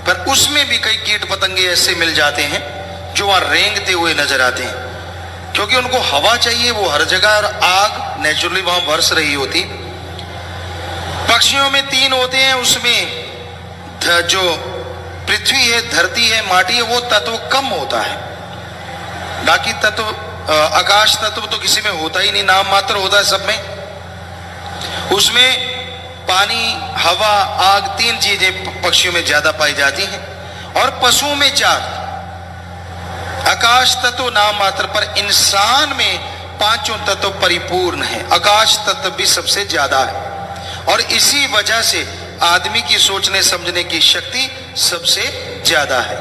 पर उसमें भी कई कीट पतंगे ऐसे मिल जाते हैं जो वहां रेंगते हुए नजर आते हैं, क्योंकि उनको हवा चाहिए, वो हर जगह, और आग नेचुरली वहां बरस रही होती। पक्षियों में 3 होते हैं, उसमें जो पृथ्वी है, धरती है, माटी है, वो तत्व कम होता है। बाकी तत्व, आकाश तत्व तो किसी में होता ही नहीं, नाम मात्र होता है सब में। उसमें पानी, हवा, आग, 3 चीजें पक्षियों में ज्यादा पाई जाती हैं, और पशुओं में 4। आकाश तत्व नाम मात्र, पर इंसान में 5 तत्व परिपूर्ण है। आकाश तत्व भी सबसे ज्यादा है, और इसी वजह से आदमी की सोचने समझने की शक्ति सबसे ज्यादा है।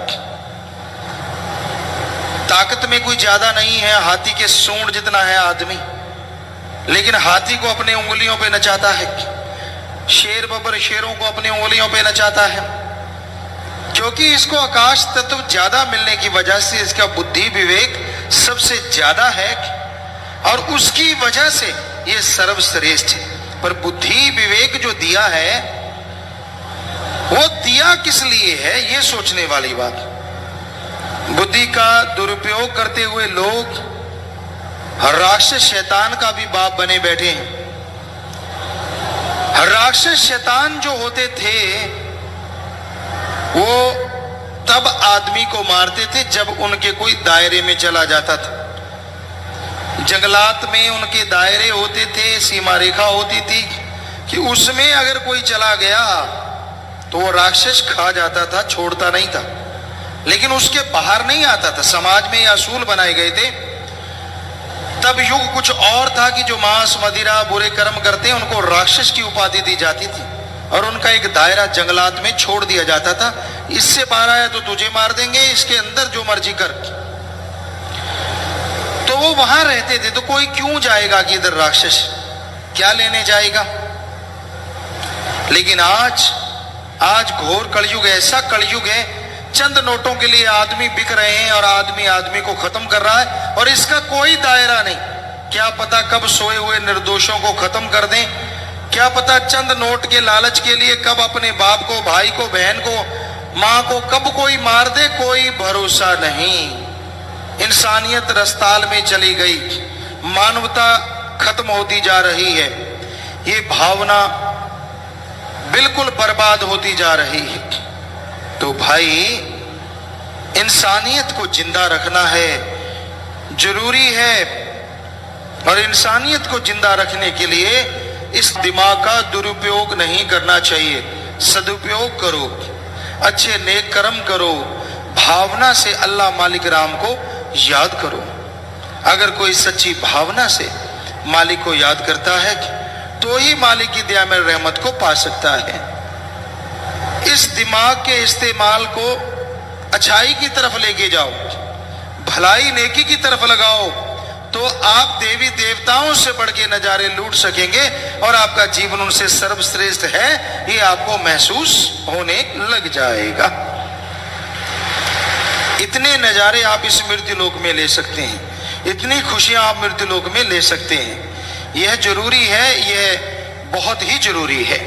ताकत में कोई ज्यादा नहीं है, हाथी के सूंड जितना है आदमी, लेकिन हाथी को अपने उंगलियों पे नचाता है, शेर बबर शेरों को अपनी उंगलियों पे नचाता है। क्योंकि इसको आकाश तत्व ज्यादा मिलने की वजह से इसका बुद्धि विवेक सबसे ज्यादा है और उसकी वजह से ये सर्वश्रेष्ठ है। पर बुद्धि विवेक जो दिया है वो दिया किस लिए है, ये सोचने वाली बात। बुद्धि का दुरुपयोग करते हुए लोग राक्षस शैतान का भी बाप बने बैठे हैं। राक्षस शैतान जो होते थे वो तब आदमी को मारते थे जब उनके कोई दायरे में चला जाता था। जंगलात में उनके दायरे होते थे, सीमा रेखा होती थी कि उसमें अगर कोई चला गया तो वो राक्षस खा जाता था, छोड़ता नहीं था। लेकिन उसके बाहर नहीं आता था। समाज में ये असूल बनाए गए थे। तब युग कुछ और था कि जो मांस मदिरा बुरे कर्म करते हैं उनको राक्षस की उपाधि दी जाती थी और उनका एक दायरा जंगलात में छोड़ दिया जाता था। इससे बाहर आया तो तुझे मार देंगे, इसके अंदर जो मर्जी कर। तो वो वहां रहते थे। तो कोई क्यों जाएगा कि इधर राक्षस क्या लेने जाएगा। लेकिन आज घोर कलयुग, ऐसा कलयुग है चंद नोटों के लिए आदमी बिक रहे हैं और आदमी आदमी को खत्म कर रहा है और इसका कोई दायरा नहीं। क्या पता कब सोए हुए निर्दोषों को खत्म कर दें, क्या पता चंद नोट के लालच के लिए कब अपने बाप को, भाई को, बहन को, मां को कब कोई मार दे, कोई भरोसा नहीं। इंसानियत रस्ताल में चली गई, मानवता खत्म होती जा रही है, ये भावना बिल्कुल बर्बाद होती जा रही है। तो भाई इंसानियत को जिंदा रखना है, जरूरी है। और इंसानियत को जिंदा रखने के लिए इस दिमाग का दुरुपयोग नहीं करना चाहिए। सदुपयोग करो, अच्छे नेक कर्म करो, भावना से अल्लाह मालिक राम को याद करो। अगर कोई सच्ची भावना से मालिक को याद करता है तो ही मालिक की दया में रहमत को पा सकता है। इस दिमाग के इस्तेमाल को अच्छाई की तरफ लेके जाओ, भलाई नेकी की तरफ लगाओ, तो आप देवी देवताओं से बढ़ के नजारे लूट सकेंगे और आपका जीवन उनसे सर्वश्रेष्ठ है ये आपको महसूस होने लग जाएगा। इतने नजारे आप इस मृत्यु लोक में ले सकते हैं, इतनी खुशियां आप मृत्यु लोक में ले सकते हैं। यह जरूरी है, यह बहुत ही जरूरी है।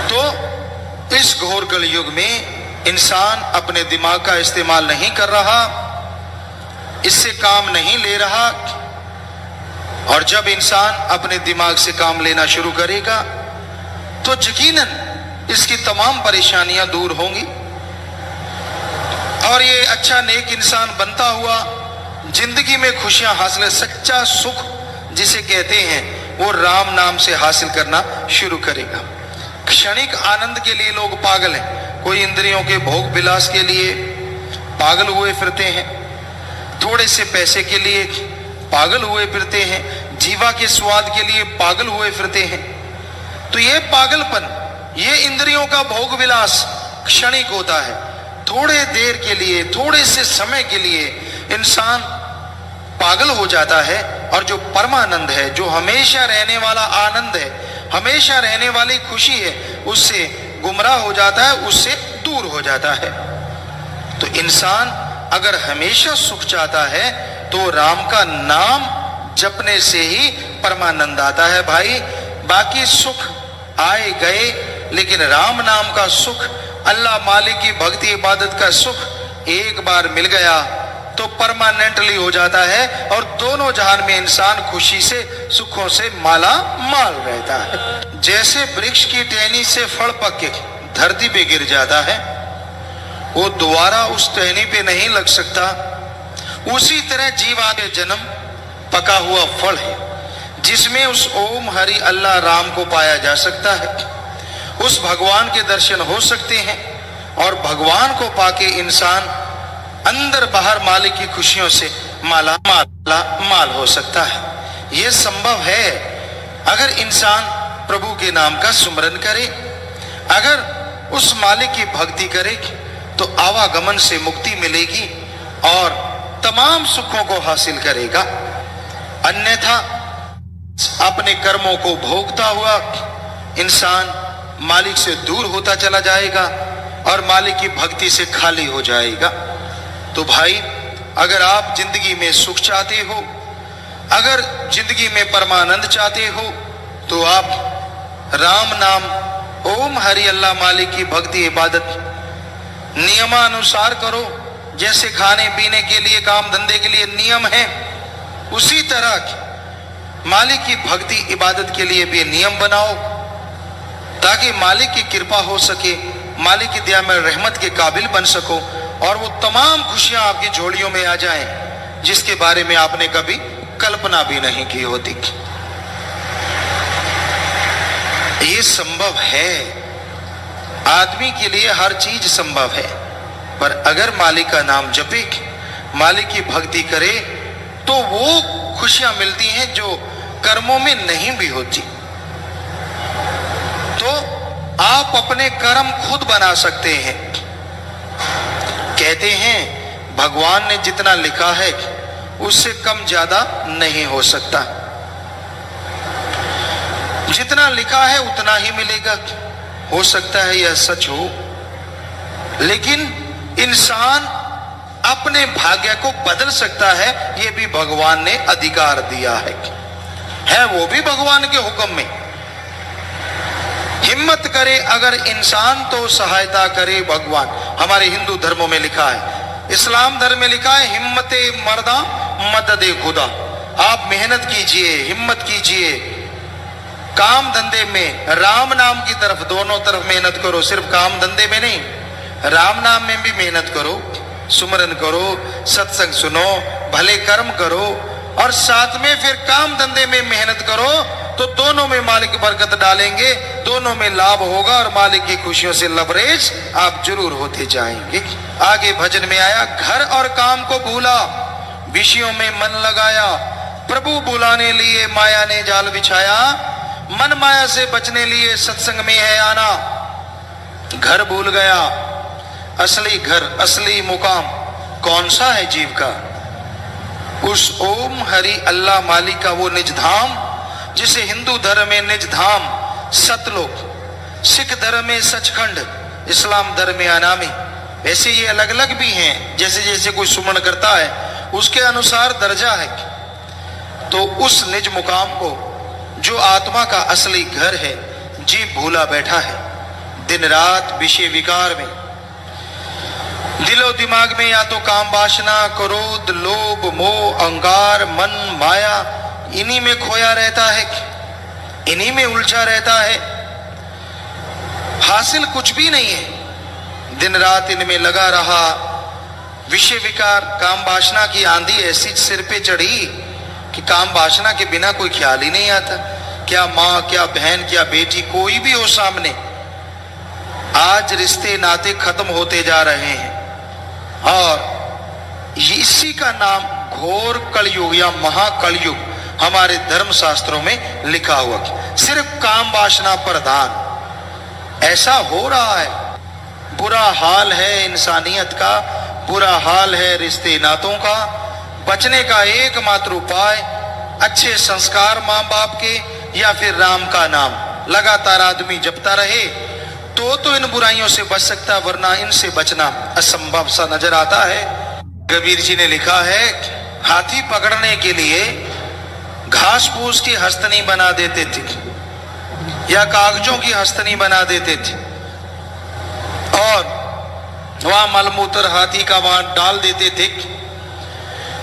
तो इस घोर कलयुग में इंसान अपने दिमाग का इस्तेमाल नहीं कर रहा, इससे काम नहीं ले रहा। और जब इंसान अपने दिमाग से काम लेना शुरू करेगा तो यकीनन इसकी तमाम परेशानियां दूर होंगी और ये अच्छा नेक इंसान बनता हुआ जिंदगी में खुशियां हासिल, सच्चा सुख जिसे कहते हैं, वो राम नाम से हासिल करना शुरू करेगा। क्षणिक आनंद के लिए लोग पागल हैं। कोई इंद्रियों के भोग विलास के लिए पागल हुए फिरते हैं, थोड़े से पैसे के लिए पागल हुए फिरते हैं, जीवा के स्वाद के लिए पागल हुए फिरते हैं। तो ये पागलपन, ये इंद्रियों का भोग विलास क्षणिक होता है। थोड़े देर के लिए, थोड़े से समय के लिए इंसान पागल हो जाता है और जो परमानंद है, जो हमेशा रहने वाला आनंद है, हमेशा रहने वाली खुशी है, उससे गुमराह हो जाता है, उससे दूर हो जाता है। तो इंसान अगर हमेशा सुख चाहता है तो राम का नाम जपने से ही परमानंद आता है भाई। बाकी सुख आए गए, लेकिन राम नाम का सुख, अल्लाह मालिक की भक्ति इबादत का सुख एक बार मिल गया तो परमानेंटली हो जाता है और दोनों जहान में इंसान खुशी से, सुखों से माला माल रहता है। जैसे वृक्ष की टहनी से फल पक के धरती पे गिर जाता है, वो दोबारा उस टहनी पे नहीं लग सकता, उसी तरह जीवा के जन्म पका हुआ फल है जिसमें उस ओम हरि अल्लाह राम को पाया जा सकता है, उस भगवान के दर्शन हो सकते हैं और भगवान को पाके इंसान अंदर बाहर मालिक की खुशियों से माला माल हो सकता है। यह संभव है अगर इंसान प्रभु के नाम का सुमरन करे, अगर उस मालिक की भक्ति करे तो आवागमन से मुक्ति मिलेगी और तमाम सुखों को हासिल करेगा। अन्यथा अपने कर्मों को भोगता हुआ इंसान मालिक से दूर होता चला जाएगा और मालिक की भक्ति से खाली हो जाएगा। तो भाई, अगर आप जिंदगी में सुख चाहते हो, अगर जिंदगी में परमानंद चाहते हो, तो आप राम नाम ओम हरि अल्लाह मालिक की भक्ति इबादत नियमानुसार करो। जैसे खाने पीने के लिए, काम धंधे के लिए नियम है, उसी तरह मालिक की भक्ति इबादत के लिए भी नियम बनाओ, ताकि मालिक की कृपा हो सके, मालिक की दया में रहमत के काबिल बन सको और वो तमाम खुशियां आपकी झोलियों में आ जाएं जिसके बारे में आपने कभी कल्पना भी नहीं की होती। ये संभव है, आदमी के लिए हर चीज संभव है, पर अगर मालिक का नाम जपे, मालिक की भक्ति करे, तो वो खुशियां मिलती हैं जो कर्मों में नहीं भी होती। तो आप अपने कर्म खुद बना सकते हैं। कहते हैं भगवान ने जितना लिखा है उससे कम ज्यादा नहीं हो सकता, जितना लिखा है उतना ही मिलेगा। हो सकता है यह सच हो, लेकिन इंसान अपने भाग्य को बदल सकता है, यह भी भगवान ने अधिकार दिया है वो भी भगवान के हुक्म में। हिम्मत करे अगर इंसान तो सहायता करे भगवान। हमारे हिंदू धर्मों में लिखा है, इस्लाम धर्म में लिखा है, हिम्मते मर्दा मददे खुदा। आप मेहनत कीजिए, हिम्मत कीजिए, काम धंधे में राम नाम की तरफ, दोनों तरफ मेहनत करो, सिर्फ काम धंधे में नहीं, राम नाम में भी मेहनत करो, सुमरन करो, सत्संग सुनो, भले कर्म करो, और साथ में फिर काम धंधे में मेहनत करो, तो दोनों में मालिक बरकत डालेंगे, दोनों में लाभ होगा और मालिक की खुशियों से लबरेज आप जरूर होते जाएंगे। आगे भजन में आया, घर और काम को भूला, विषयों में मन लगाया, प्रभु बुलाने लिए माया ने जाल बिछाया, मन माया से बचने लिए सत्संग में है आना। घर भूल गया, असली घर, असली मुकाम कौन सा है जीव का? उस ओम हरि अल्लाह मालिक का वो निज धाम, जिसे हिंदू धर्म में निज धाम सतलोक, सिख धर्म में सचखंड, इस्लाम धर्म में अनामी। ऐसे ये अलग अलग भी हैं, जैसे जैसे कोई सुमन करता है उसके अनुसार दर्जा है। तो उस निज मुकाम को, जो आत्मा का असली घर है, जीव भूला बैठा है दिन रात विषय विकार में। दिलो दिमाग में या तो काम वासना, क्रोध, लोभ, मोह, अहंकार, मन, माया, इन्हीं में खोया रहता है, इन्हीं में उलझा रहता है, हासिल कुछ भी नहीं है, दिन रात इनमें लगा रहा। विषय विकार, काम वासना की आंधी ऐसी सिर पे चढ़ी कि काम वासना के बिना कोई ख्याल ही नहीं आता। क्या माँ, क्या बहन, क्या बेटी, कोई भी हो सामने, आज रिश्ते नाते खत्म होते जा रहे हैं। और इसी का नाम घोर कलयुग या महाकलयुग हमारे धर्म शास्त्रों में लिखा हुआ, सिर्फ काम वासना प्रधान। ऐसा हो रहा है, बुरा हाल है इंसानियत का, बुरा हाल है रिश्ते नातों का। बचने का एकमात्र उपाय अच्छे संस्कार माँ बाप के, या फिर राम का नाम लगातार आदमी जपता रहे, तो इन बुराइयों से बच सकता, वरना इनसे बचना असंभव सा नजर आता है। कबीर जी ने लिखा है, हाथी पकड़ने के लिए घास फूस की हस्तनी बना देते थे या कागजों की हस्तनी बना देते थे, और वहां मलमूत्र हाथी का वहां डाल देते थे।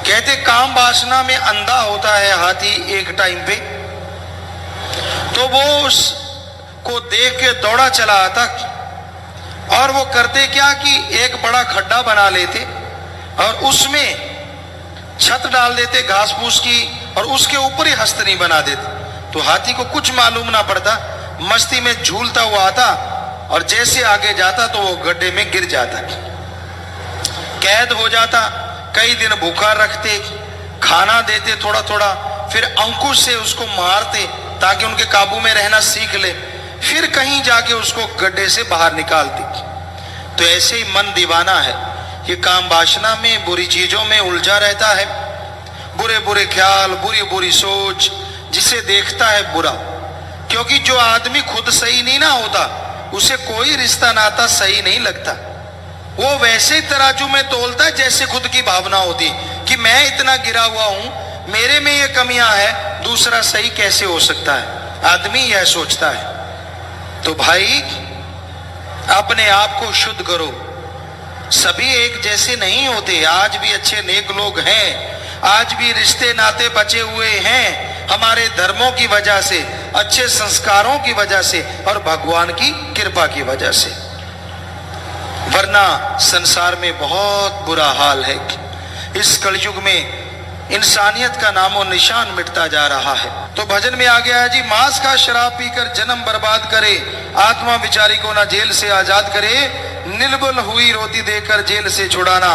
कहते काम वासना में अंधा होता है हाथी एक टाइम पे, तो वो उसको देख के दौड़ा चला आता, और वो करते क्या कि एक बड़ा खड्डा बना लेते और उसमें छत डाल देते घास फूस की, और उसके ऊपर ही हस्तनी बना देते। तो हाथी को कुछ मालूम ना पड़ता, मस्ती में झूलता हुआ आता, और जैसे आगे जाता तो वो गड्ढे में गिर जाता, कैद हो जाता। कई दिन भूखा रखते, खाना देते थोड़ा थोड़ा, फिर अंकुश से उसको मारते ताकि उनके काबू में रहना सीख ले, फिर कहीं जाके उसको गड्ढे से बाहर निकालते। तो ऐसे ही मन दीवाना है कि काम वासना में, बुरी चीजों में उलझा रहता है, बुरे बुरे ख्याल, बुरी बुरी सोच, जिसे देखता है बुरा। क्योंकि जो आदमी खुद सही नहीं ना होता, उसे कोई रिश्ता नाता सही नहीं लगता। वो वैसे ही तराजू में तोलता है जैसे खुद की भावना होती कि मैं इतना गिरा हुआ हूं, मेरे में ये कमियां है, दूसरा सही कैसे हो सकता है, आदमी यह सोचता है। तो भाई अपने आप को शुद्ध करो। सभी एक जैसे नहीं होते, आज भी अच्छे नेक लोग हैं, आज भी रिश्ते नाते बचे हुए हैं हमारे धर्मों की वजह से, अच्छे संस्कारों की वजह से और भगवान की कृपा की वजह से। वरना संसार में बहुत बुरा हाल है। इस कलयुग में इंसानियत का नामो निशान मिटता जा रहा है। तो भजन में आ गया है जी, मांस का शराब पीकर जन्म बर्बाद करे, आत्मा विचारी को ना जेल से आजाद करे, निर्बल हुई रोटी देकर जेल से छुड़ाना।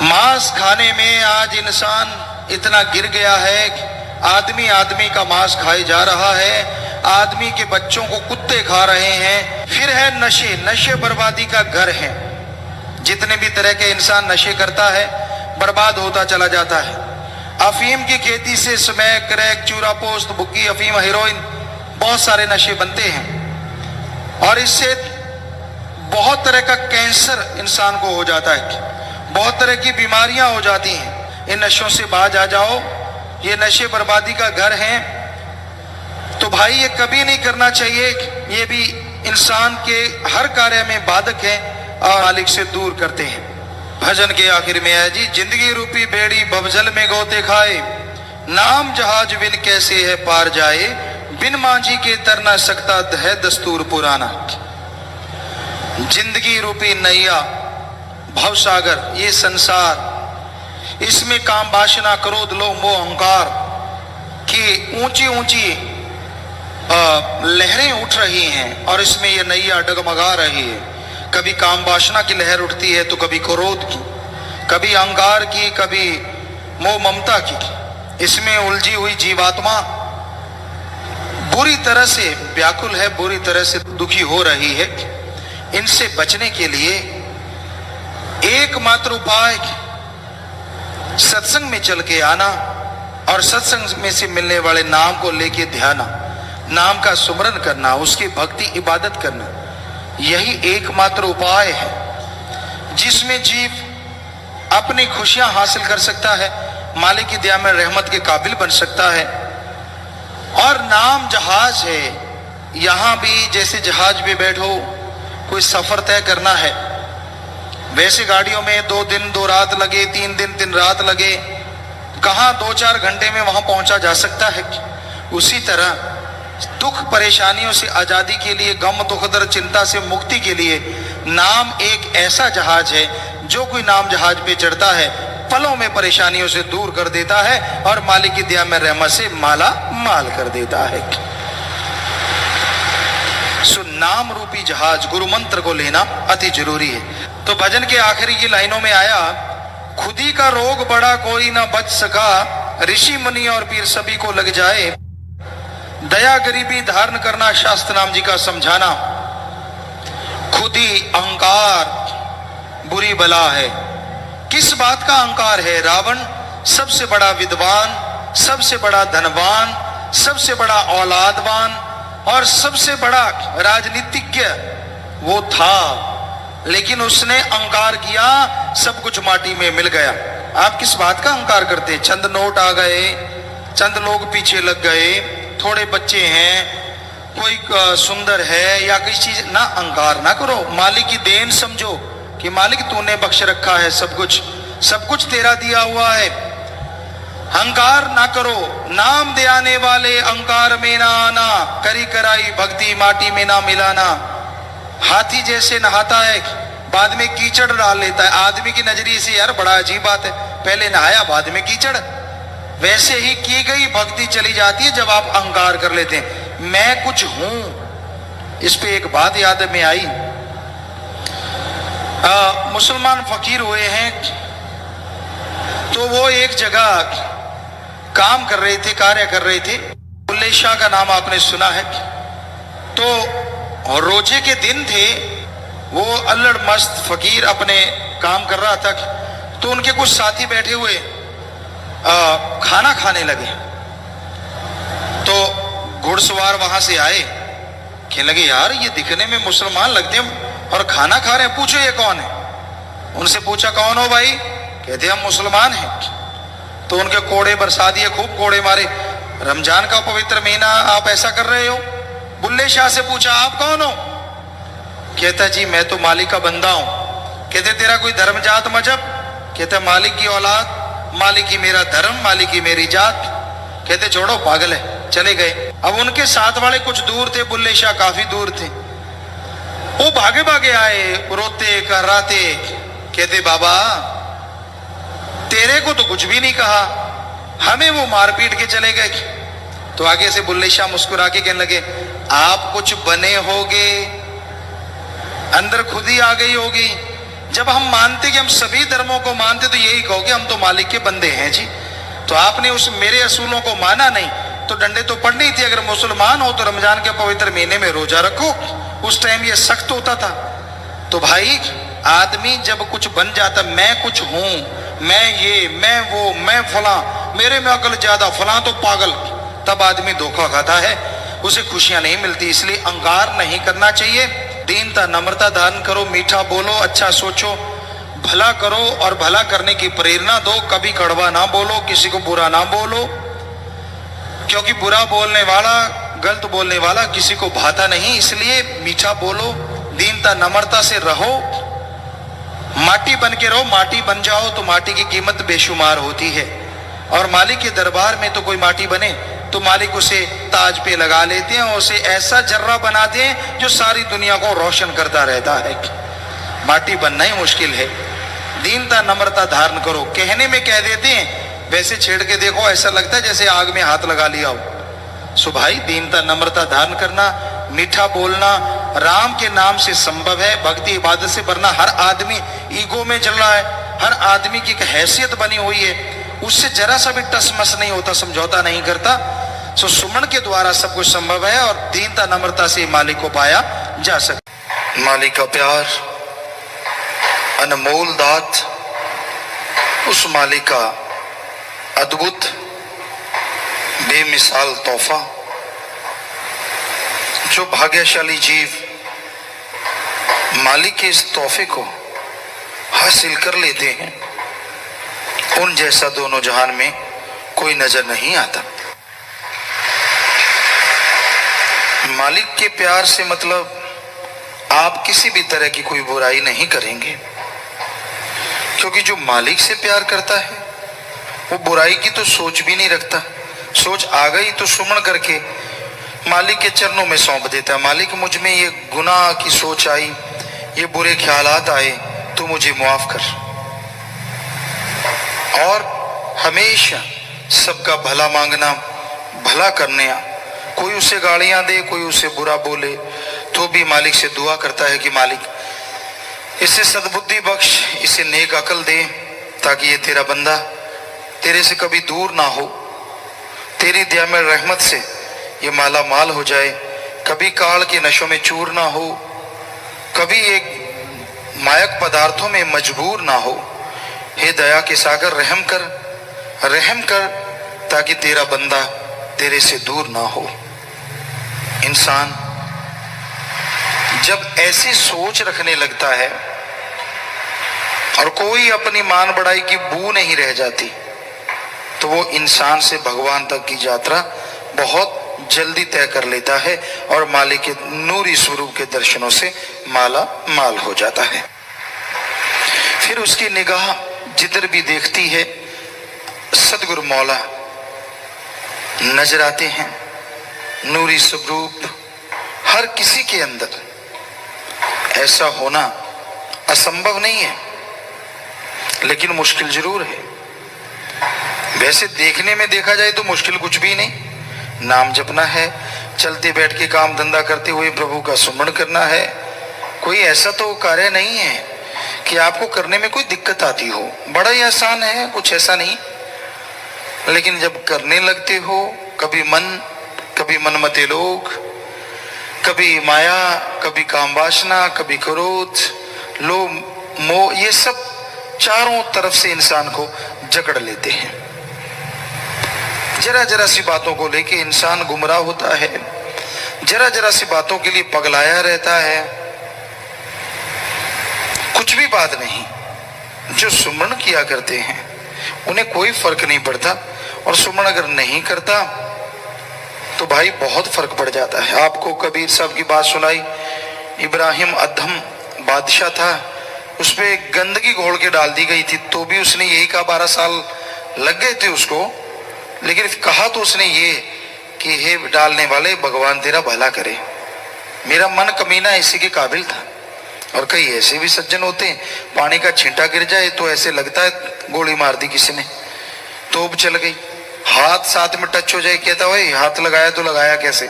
मांस खाने में आज इंसान इतना गिर गया है, आदमी आदमी का मांस खाए जा रहा है, आदमी के बच्चों को कुत्ते खा रहे हैं। फिर है नशे, नशे बर्बादी का घर है। जितने भी तरह के इंसान नशे करता है बर्बाद होता चला जाता है। अफीम की खेती से स्मैक, क्रैक, चूरा पोस्त, बुक्की, अफीम, हेरोइन, बहुत सारे नशे बनते हैं और इससे बहुत तरह का कैंसर इंसान को हो जाता है, बहुत तरह की बीमारियां हो जाती हैं। इन नशों से बाज आ जाओ, ये नशे बर्बादी का घर है। तो भाई ये कभी नहीं करना चाहिए, ये भी इंसान के हर कार्य में बाधक है और मालिक से दूर करते हैं। भजन के आखिर में है जी, जिंदगी रूपी बेड़ी भवजल में गोते खाए, नाम जहाज बिन कैसे है पार जाए, बिन मांझी के तर ना सकता है दस्तूर पुराना। जिंदगी रूपी नैया भवसागर, ये संसार, इसमें काम वासना, क्रोध, लोभ, मोह, अहंकार की ऊंची ऊंची लहरें उठ रही हैं और इसमें ये नैया डगमगा रही है। कभी काम वासना की लहर उठती है तो कभी क्रोध की, कभी अहंकार की, कभी मोह ममता की। इसमें उलझी हुई जीवात्मा बुरी तरह से व्याकुल है, बुरी तरह से दुखी हो रही है। इनसे बचने के लिए एकमात्र उपाय सत्संग में चल के आना और सत्संग में से मिलने वाले नाम को लेके ध्याना, नाम का सुमरन करना, उसकी भक्ति इबादत करना, यही एकमात्र उपाय है जिसमें जीव अपनी खुशियां हासिल कर सकता है, मालिक की दया में रहमत के काबिल बन सकता है। और नाम जहाज है, यहां भी जैसे जहाज में बैठो, कोई सफर तय करना है, वैसे गाड़ियों में 2 दिन 2 रात लगे, 3 दिन 3 रात लगे, कहां 2-4 घंटे में वहां पहुंचा जा सकता है। उसी तरह दुख परेशानियों से आजादी के लिए, गम दुख दर्द चिंता से मुक्ति के लिए नाम एक ऐसा जहाज है, जो कोई नाम जहाज पे चढ़ता है पलों में परेशानियों से दूर कर देता है और मालिक की दया में रहमत से माला माल कर देता है। सो नाम रूपी जहाज गुरु मंत्र को लेना अति जरूरी है। तो भजन के आखिरी की लाइनों में आया, खुदी का रोग बड़ा कोई ना बच सका, ऋषि मुनि और पीर सभी को लग जाए, दया गरीबी धारण करना शास्त्र नाम जी का समझाना। खुदी अहंकार बुरी बला है। किस बात का अहंकार है? रावण सबसे बड़ा विद्वान, सबसे बड़ा धनवान, सबसे बड़ा औलादवान और सबसे बड़ा राजनीतिज्ञ वो था, लेकिन उसने अहंकार किया, सब कुछ माटी में मिल गया। आप किस बात का अहंकार करते हैं? चंद नोट आ गए, चंद लोग पीछे लग गए, थोड़े बच्चे हैं, कोई सुंदर है या किसी चीज, ना अहंकार ना करो। मालिक की देन समझो कि मालिक तूने बख्श रखा है, सब कुछ तेरा दिया हुआ है। अहंकार ना करो। नाम दे आने वाले अहंकार में ना आना, करी कराई भक्ति माटी में ना मिलाना। हाथी जैसे नहाता है, बाद में कीचड़ डाल लेता है। आदमी की नजरी से यार बड़ा अजीब बात है, पहले नहाया बाद में कीचड़। वैसे ही की गई भक्ति चली जाती है जब आप अहंकार कर लेते हैं, मैं कुछ हूं। इस पे एक बात याद में आई, मुसलमान फकीर हुए हैं, तो वो एक जगह काम कर रहे थे, कार्य कर रहे थे। बुल्ले शाह का नाम आपने सुना है। तो रोजे के दिन थे, वो अल्लड़ मस्त फकीर अपने काम कर रहा था, तो उनके कुछ साथी बैठे हुए खाना खाने लगे। तो घुड़सवार वहां से आए कहने लगे यार ये दिखने में मुसलमान लगते हैं और खाना खा रहे हैं, पूछो ये कौन है। उनसे पूछा कौन हो भाई, कहते हम मुसलमान हैं। तो उनके कोड़े बरसा दिए, खूब कोड़े मारे। रमजान का पवित्र महीना आप ऐसा कर रहे हो। बुल्ले शाह से पूछा आप कौन हो, कहता जी मैं तो मालिक का बंदा हूं। कहते तेरा कोई धर्म जात मजहब, कहते मालिक की औलाद, मालिक ही मेरा धर्म, मालिक ही मेरी जात। कहते छोड़ो पागल है, चले गए। अब उनके साथ वाले कुछ दूर थे, बुल्ले शाह काफी दूर थे। वो भागे भागे आए, रोते कराते, कहते बाबा तेरे को तो कुछ भी नहीं कहा, हमें वो मार पीट के चले गए। तो आगे से बुल्ले शाह मुस्कुरा के कहने लगे आप कुछ बने होगे, अंदर खुद ही आ गई होगी। जब हम मानते कि हम सभी धर्मों को मानते तो यही कहोगे हम तो मालिक के बंदे हैं जी। तो आपने उस मेरे असूलों को माना नहीं तो डंडे तो पड़ने ही थे। अगर मुसलमान हो तो रमजान के पवित्र महीने में रोजा रखो, उस टाइम ये सख्त होता था। तो भाई आदमी जब कुछ बन जाता, मैं कुछ हूं, मैं ये, मैं वो, मैं फला, मेरे में अकल ज्यादा, फला तो पागल, तब आदमी धोखा खाता है, उसे खुशियां नहीं मिलती। इसलिए अंगार नहीं करना चाहिए। दीनता नम्रता धारण करो, मीठा बोलो, अच्छा सोचो, भला करो और भला करने की प्रेरणा दो। कभी कड़वा ना बोलो, किसी को बुरा ना बोलो, क्योंकि बुरा बोलने वाला, गलत बोलने वाला किसी को भाता नहीं। इसलिए मीठा बोलो, दीनता नम्रता से रहो, माटी बन के रहो। माटी बन जाओ तो माटी की कीमत बेशुमार होती है, और मालिक के दरबार में तो कोई माटी बने तो मालिक उसे ताज पे लगा लेते हैं और उसे ऐसा जर्रा बनाते हैं जो सारी दुनिया को रोशन करता रहता है। माटी बनना ही मुश्किल है। दीनता नम्रता धारण करो। कहने में कह देते हैं, वैसे छेड़ के देखो ऐसा लगता है जैसे आग में हाथ लगा लिया हो। सो भाई दीनता नम्रता धारण करना, मीठा बोलना राम के नाम से संभव है। भक्ति इबादत से वरना हर आदमी ईगो में चल रहा है, हर आदमी की एक हैसियत बनी हुई है, उससे जरा सा भी टस मस नहीं होता, समझौता नहीं करता। सो सुमन के द्वारा सब कुछ संभव है और दीनता नम्रता से मालिक को पाया जा सकता। मालिक का प्यार अनमोल दात, उस मालिक का अद्भुत बेमिसाल तोहफा, जो भाग्यशाली जीव मालिक के इस तोहफे को हासिल कर लेते हैं, उन जैसा दोनों जहान में कोई नजर नहीं आता। मालिक के प्यार से मतलब आप किसी भी तरह की कोई बुराई नहीं करेंगे, क्योंकि जो मालिक से प्यार करता है वो बुराई की तो सोच भी नहीं रखता। सोच आ गई तो सुमन करके मालिक के चरणों में सौंप देता है। मालिक मुझ में ये गुनाह की सोच आई, ये बुरे ख्यालात आए, तो मुझे मुआफ कर। और हमेशा सबका भला मांगना, भला करने। कोई उसे गालियां दे, कोई उसे बुरा बोले, तो भी मालिक से दुआ करता है कि मालिक इसे सद्बुद्धि बख्श, इसे नेक अकल दे, ताकि ये तेरा बंदा तेरे से कभी दूर ना हो, तेरी दयामय रहमत से ये माला माल हो जाए, कभी काल के नशों में चूर ना हो, कभी एक मायक पदार्थों में मजबूर ना हो। हे दया के सागर रहम कर, ताकि तेरा बंदा तेरे से दूर ना हो। इंसान जब ऐसी सोच रखने लगता है और कोई अपनी मान बढ़ाई की बू नहीं रह जाती, तो वो इंसान से भगवान तक की यात्रा बहुत जल्दी तय कर लेता है और मालिक के नूरी स्वरूप के दर्शनों से माला माल हो जाता है। फिर उसकी निगाह जिधर भी देखती है सदगुरु मौला नजर आते हैं। नूरी स्वरूप हर किसी के अंदर, ऐसा होना असंभव नहीं है, लेकिन मुश्किल जरूर है। वैसे देखने में देखा जाए तो मुश्किल कुछ भी नहीं। नाम जपना है, चलते बैठ के काम धंधा करते हुए प्रभु का सुमरण करना है। कोई ऐसा तो कार्य नहीं है कि आपको करने में कोई दिक्कत आती हो। बड़ा ही आसान है, कुछ ऐसा नहीं। लेकिन जब करने लगते हो, कभी मनमते लोग, कभी माया, कभी काम वासना, कभी क्रोध, लोभ, मोह, ये सब चारों तरफ से इंसान को जकड़ लेते हैं। जरा जरा सी बातों को लेके इंसान गुमराह होता है। जरा जरा सी बातों के लिए पगलाया रहता है, कुछ भी बात नहीं। जो सुमरण किया करते हैं उन्हें कोई फर्क नहीं पड़ता, और सुमरण अगर नहीं करता तो भाई बहुत फर्क पड़ जाता है। आपको कबीर साहब की बात सुनाई, इब्राहिम अधम बादशाह था, उस पे गंदगी घोल के डाल दी गई थी, तो भी उसने यही कहा, 12 साल लग गए थे उसको, लेकिन कहा तो उसने ये कि हे डालने वाले, भगवान तेरा भला करे, मेरा मन कमीना इसी के काबिल था। और कई ऐसे भी सज्जन होते हैं, पानी का छींटा गिर जाए तो ऐसे लगता है गोली मार दी किसी ने, तोप चल गई। हाथ साथ में टच हो जाए, कहता भाई हाथ लगाया तो लगाया कैसे,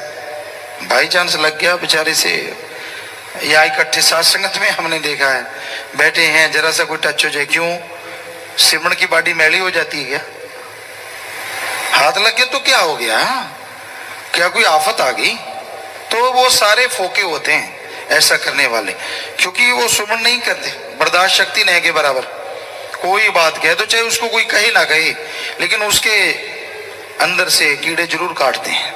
बाई चांस लग गया बेचारे से। या इकट्ठे साथ संगत में हमने देखा है, बैठे हैं, जरा सा कोई टच हो जाए, क्यों, सिमरण की बॉडी मैली हो जाती है क्या, हाथ लग गया तो क्या हो गया, क्या कोई आफत आ गई। तो वो सारे फोके होते हैं ऐसा करने वाले, क्योंकि वो सुमन नहीं करते, बर्दाश्त शक्ति नहीं के बराबर। कोई बात कहे तो चाहे उसको कोई कहे ना कहे, लेकिन उसके अंदर से कीड़े जरूर काटते हैं,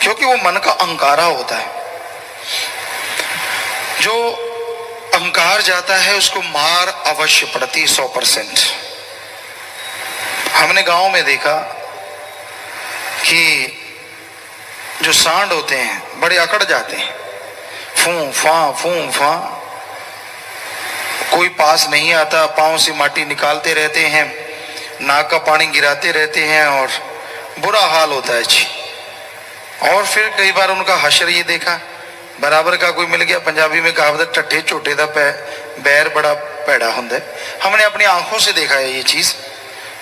क्योंकि वो मन का अहंकारा होता है। जो अहंकार जाता है उसको मार अवश्य पड़ती 100%। हमने गांव में देखा कि जो सांड होते हैं बड़े अकड़ जाते हैं, फूं फा, कोई पास नहीं आता, पांव से माटी निकालते रहते हैं, नाक का पानी गिराते रहते हैं, और बुरा हाल होता है जी। और फिर कई बार उनका हशर ये देखा, बराबर का कोई मिल गया, पंजाबी में कहावत, टट्ठे छोटे दा बैर बड़ा पैड़ा हुंदा है। हमने अपनी आंखों से देखा है ये चीज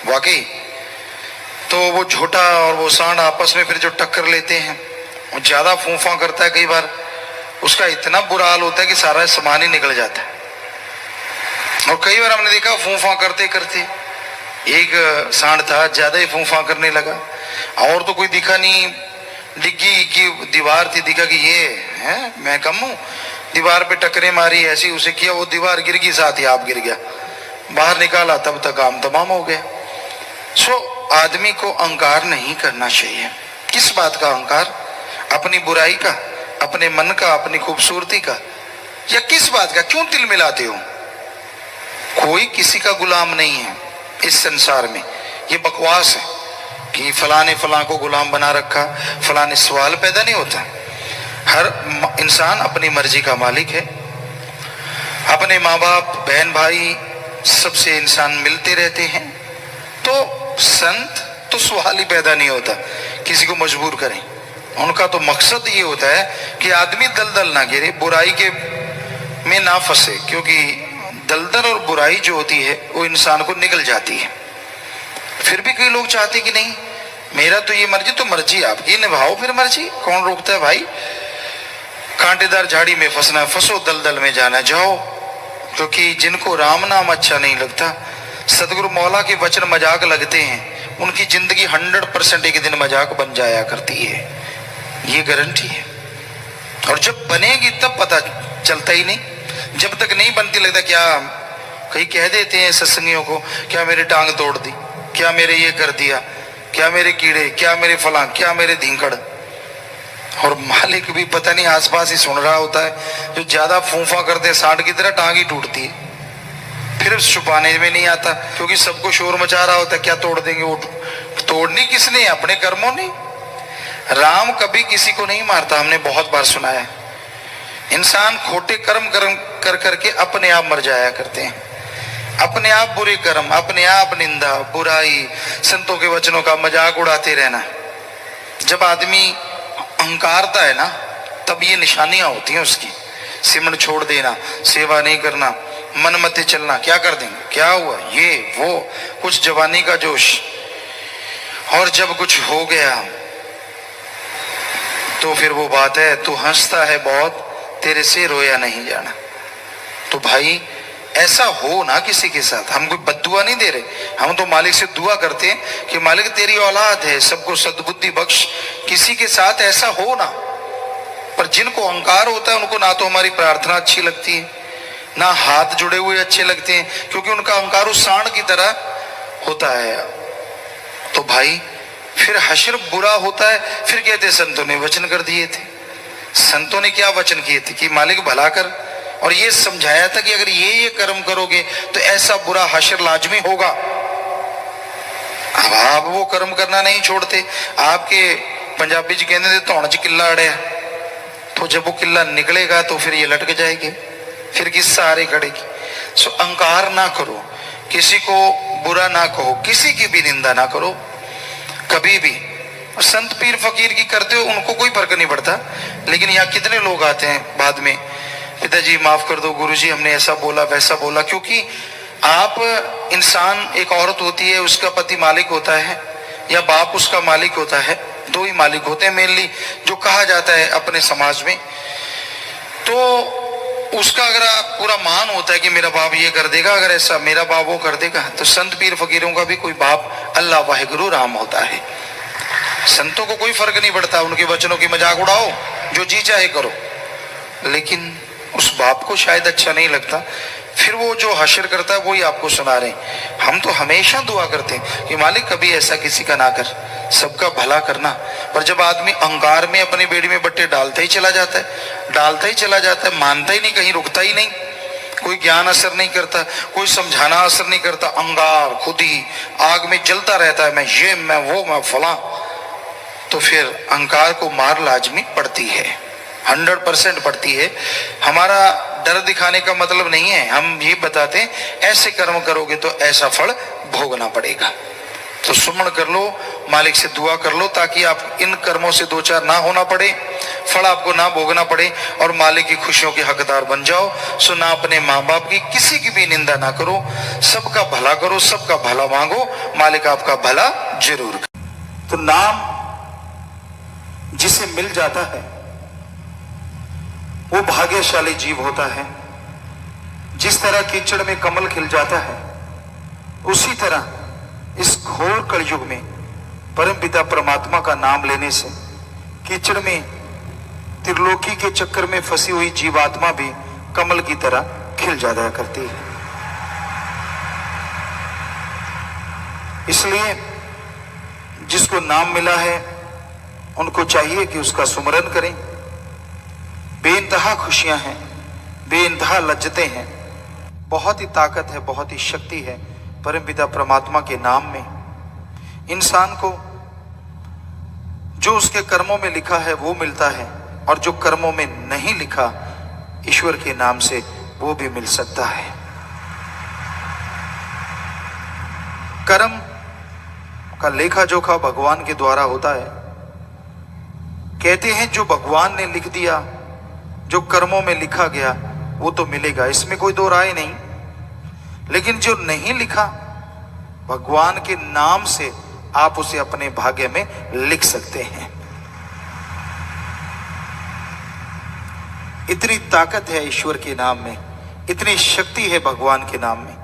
वाकई। तो वो झोटा और वो सांड आपस में फिर जो टक्कर लेते हैं, वो ज्यादा फूंफा करता है, कई बार उसका इतना बुरा हाल होता है कि सारा सामान ही निकल जाता है। और कई बार हमने देखा फूंफा करते करते एक सांड था, ज्यादा ही फूंफा करने लगा, और तो कोई दिखा नहीं, डिग्गी की दीवार थी, दिखा कि ये है, मैं कम हूं, दीवार पे टक्करें मारी, ऐसी उसे किया, वो दीवार गिर गई, साथ ही आप गिर गया, बाहर निकाला, तब तक काम तमाम हो गया। सो आदमी को अहंकार नहीं करना चाहिए। किस बात का अहंकार, अपनी बुराई का, अपने मन का, अपनी खूबसूरती का, या किस बात का, क्यों तिल मिलाते हो। कोई किसी का गुलाम नहीं है इस संसार में, ये बकवास है कि फलाने फलां को गुलाम बना रखा, फलाने सवाल पैदा नहीं होता। हर इंसान अपनी मर्जी का मालिक है, अपने माँ बाप, बहन भाई, सबसे इंसान मिलते रहते हैं। तो संत तो सवाल ही पैदा नहीं होता किसी को मजबूर करें, उनका तो मकसद ये होता है कि आदमी दलदल ना गिरे, बुराई के में ना फंसे, क्योंकि दलदल और बुराई जो होती है वो इंसान को निगल जाती है। फिर भी कई लोग चाहते कि नहीं, मेरा तो ये मर्जी, तो मर्जी आपकी, निभाओ फिर मर्जी, कौन रोकता है भाई। कांटेदार झाड़ी में फंसना है, फंसो, दलदल में जाना जाओ। क्योंकि जिनको राम नाम अच्छा नहीं लगता, सदगुरु मौला के वचन मजाक लगते हैं, उनकी जिंदगी 100% एक दिन मजाक बन जाया करती है, ये गारंटी है। और जब बनेगी तब पता चलता ही नहीं, जब तक नहीं बनती लगता। क्या कहीं कह देते हैं सत्संगियों को, क्या मेरी टांग तोड़ दी, क्या मेरे ये कर दिया, क्या मेरे कीड़े, क्या मेरे फलां, क्या मेरे धींकड़। और मालिक भी पता नहीं आसपास ही सुन रहा होता है। जो ज्यादा फूंफा करते हैं सांड की तरह, टांग ही टूटती है, फिर छुपाने में नहीं आता, क्योंकि सबको शोर मचा रहा होता है, क्या तोड़ देंगे। वो तोड़नी किसने, अपने कर्मों ने। राम कभी किसी को नहीं मारता, हमने बहुत बार सुना है। इंसान खोटे कर्म कर करके अपने आप मर जाया करते हैं, अपने आप बुरे कर्म, अपने आप निंदा, बुराई, संतों के वचनों का मजाक उड़ाते रहना। जब आदमी अहंकारता है ना, तब ये निशानियां होती हैं उसकी। सिमरन छोड़ देना, सेवा नहीं करना, मन मते चलना, क्या कर देंगे, क्या हुआ, ये वो, कुछ जवानी का जोश। और जब कुछ हो गया तो फिर वो बात है, तू हंसता है बहुत, तेरे से रोया नहीं जाना। तो भाई ऐसा हो ना किसी के साथ। हम कोई बद्दुआ नहीं दे रहे, हम तो मालिक से दुआ करते हैं कि मालिक तेरी औलाद है, सबको सद्बुद्धि बख्श, किसी के साथ ऐसा हो ना। पर जिनको अहंकार होता है उनको ना तो हमारी प्रार्थना अच्छी लगती है, ना हाथ जुड़े हुए अच्छे लगते हैं, क्योंकि उनका अहंकार उस सांड की तरह होता है। तो भाई फिर हश्र बुरा होता है। फिर कहते संतों ने वचन कर दिए थे, संतों ने क्या वचन किए थे कि मालिक भला कर, और ये समझाया था कि अगर ये कर्म करोगे तो ऐसा बुरा हश्र लाजमी होगा। अब आप वो कर्म करना नहीं छोड़ते। आपके पंजाबी जी कहते थे धौण च किला अड़िया, तो जब वो किला निकलेगा तो फिर ये लटक जाएगी, फिर किस सहारे खड़ेगी। सो अहंकार ना करो, किसी को बुरा ना कहो, किसी की भी निंदा ना करो कभी भी। और संत पीर फकीर की करते हो उनको कोई फर्क नहीं पड़ता, लेकिन यहाँ कितने लोग आते हैं बाद में, पिताजी माफ कर दो, गुरुजी हमने ऐसा बोला वैसा बोला। क्योंकि आप इंसान, एक औरत होती है उसका पति मालिक होता है या बाप उसका मालिक होता है, दो ही मालिक होते हैं मेनली जो कहा जाता है अपने समाज में। तो उसका अगर पूरा मान होता है कि मेरा बाप ये कर देगा, अगर ऐसा मेरा बाप वो कर देगा, तो संत पीर फकीरों का भी कोई बाप अल्लाह वाहिगुरु राम होता है। संतों को कोई फर्क नहीं पड़ता, उनके वचनों की मजाक उड़ाओ, जो जी चाहे करो, लेकिन उस बाप को शायद अच्छा नहीं लगता, फिर वो जो हश्र करता है वही आपको सुना रहे हैं। हम तो हमेशा दुआ करते हैं कि मालिक कभी ऐसा किसी का ना कर, सबका भला करना। पर जब आदमी अहंकार में अपनी बेड़ी में बट्टे डालता ही चला जाता है, डालता ही चला जाता है, मानता ही नहीं, कहीं रुकता ही नहीं, कोई ज्ञान असर नहीं करता, कोई समझाना असर नहीं करता, अंगार खुद ही आग में जलता रहता है, मैं ये मैं वो मैं फला, तो फिर अहंकार को मार लाजमी पड़ती है, 100% पड़ती है। हमारा डर दिखाने का मतलब नहीं है, हम ये बताते हैं ऐसे कर्म करोगे तो ऐसा फल भोगना पड़ेगा। तो सुमन कर लो, मालिक से दुआ कर लो ताकि आप इन कर्मों से दो चार ना होना पड़े, फल आपको ना भोगना पड़े और मालिक की खुशियों के हकदार बन जाओ। सो ना अपने माँ बाप की किसी की भी निंदा ना करो, सबका भला करो, सबका भला मांगो, मालिक आपका भला जरूर करे। तो नाम जिसे मिल जाता है वो भाग्यशाली जीव होता है। जिस तरह कीचड़ में कमल खिल जाता है, उसी तरह इस घोर कलयुग में परमपिता परमात्मा का नाम लेने से कीचड़ में त्रिलोकी के चक्कर में फंसी हुई जीवात्मा भी कमल की तरह खिल जाया करती है। इसलिए जिसको नाम मिला है उनको चाहिए कि उसका सुमरन करें। बेइंतहा खुशियां हैं, बेइंतहा लज्जतें हैं, बहुत ही ताकत है, बहुत ही शक्ति है परमपिता परमात्मा के नाम में। इंसान को जो उसके कर्मों में लिखा है वो मिलता है, और जो कर्मों में नहीं लिखा ईश्वर के नाम से वो भी मिल सकता है। कर्म का लेखा जोखा भगवान के द्वारा होता है। कहते हैं जो भगवान ने लिख दिया, जो कर्मों में लिखा गया वो तो मिलेगा, इसमें कोई दो राय नहीं। लेकिन जो नहीं लिखा, भगवान के नाम से आप उसे अपने भाग्य में लिख सकते हैं। इतनी ताकत है ईश्वर के नाम में, इतनी शक्ति है भगवान के नाम में।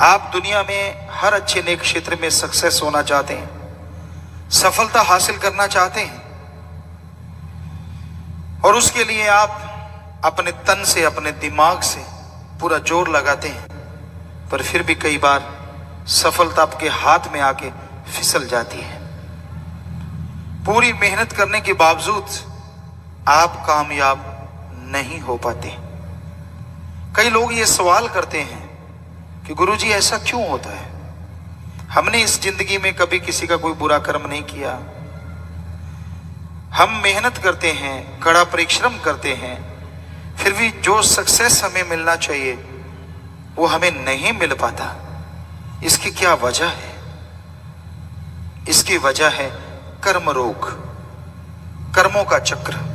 आप दुनिया में हर अच्छे नेक क्षेत्र में सक्सेस होना चाहते हैं, सफलता हासिल करना चाहते हैं, और उसके लिए आप अपने तन से, अपने दिमाग से पूरा जोर लगाते हैं, पर फिर भी कई बार सफलता आपके हाथ में आके फिसल जाती है। पूरी मेहनत करने के बावजूद आप कामयाब नहीं हो पाते। कई लोग ये सवाल करते हैं कि गुरुजी ऐसा क्यों होता है? हमने इस जिंदगी में कभी किसी का कोई बुरा कर्म नहीं किया, हम मेहनत करते हैं, कड़ा परिश्रम करते हैं, फिर भी जो सक्सेस हमें मिलना चाहिए वो हमें नहीं मिल पाता। इसकी क्या वजह है? इसकी वजह है कर्म रोग, कर्मों का चक्र।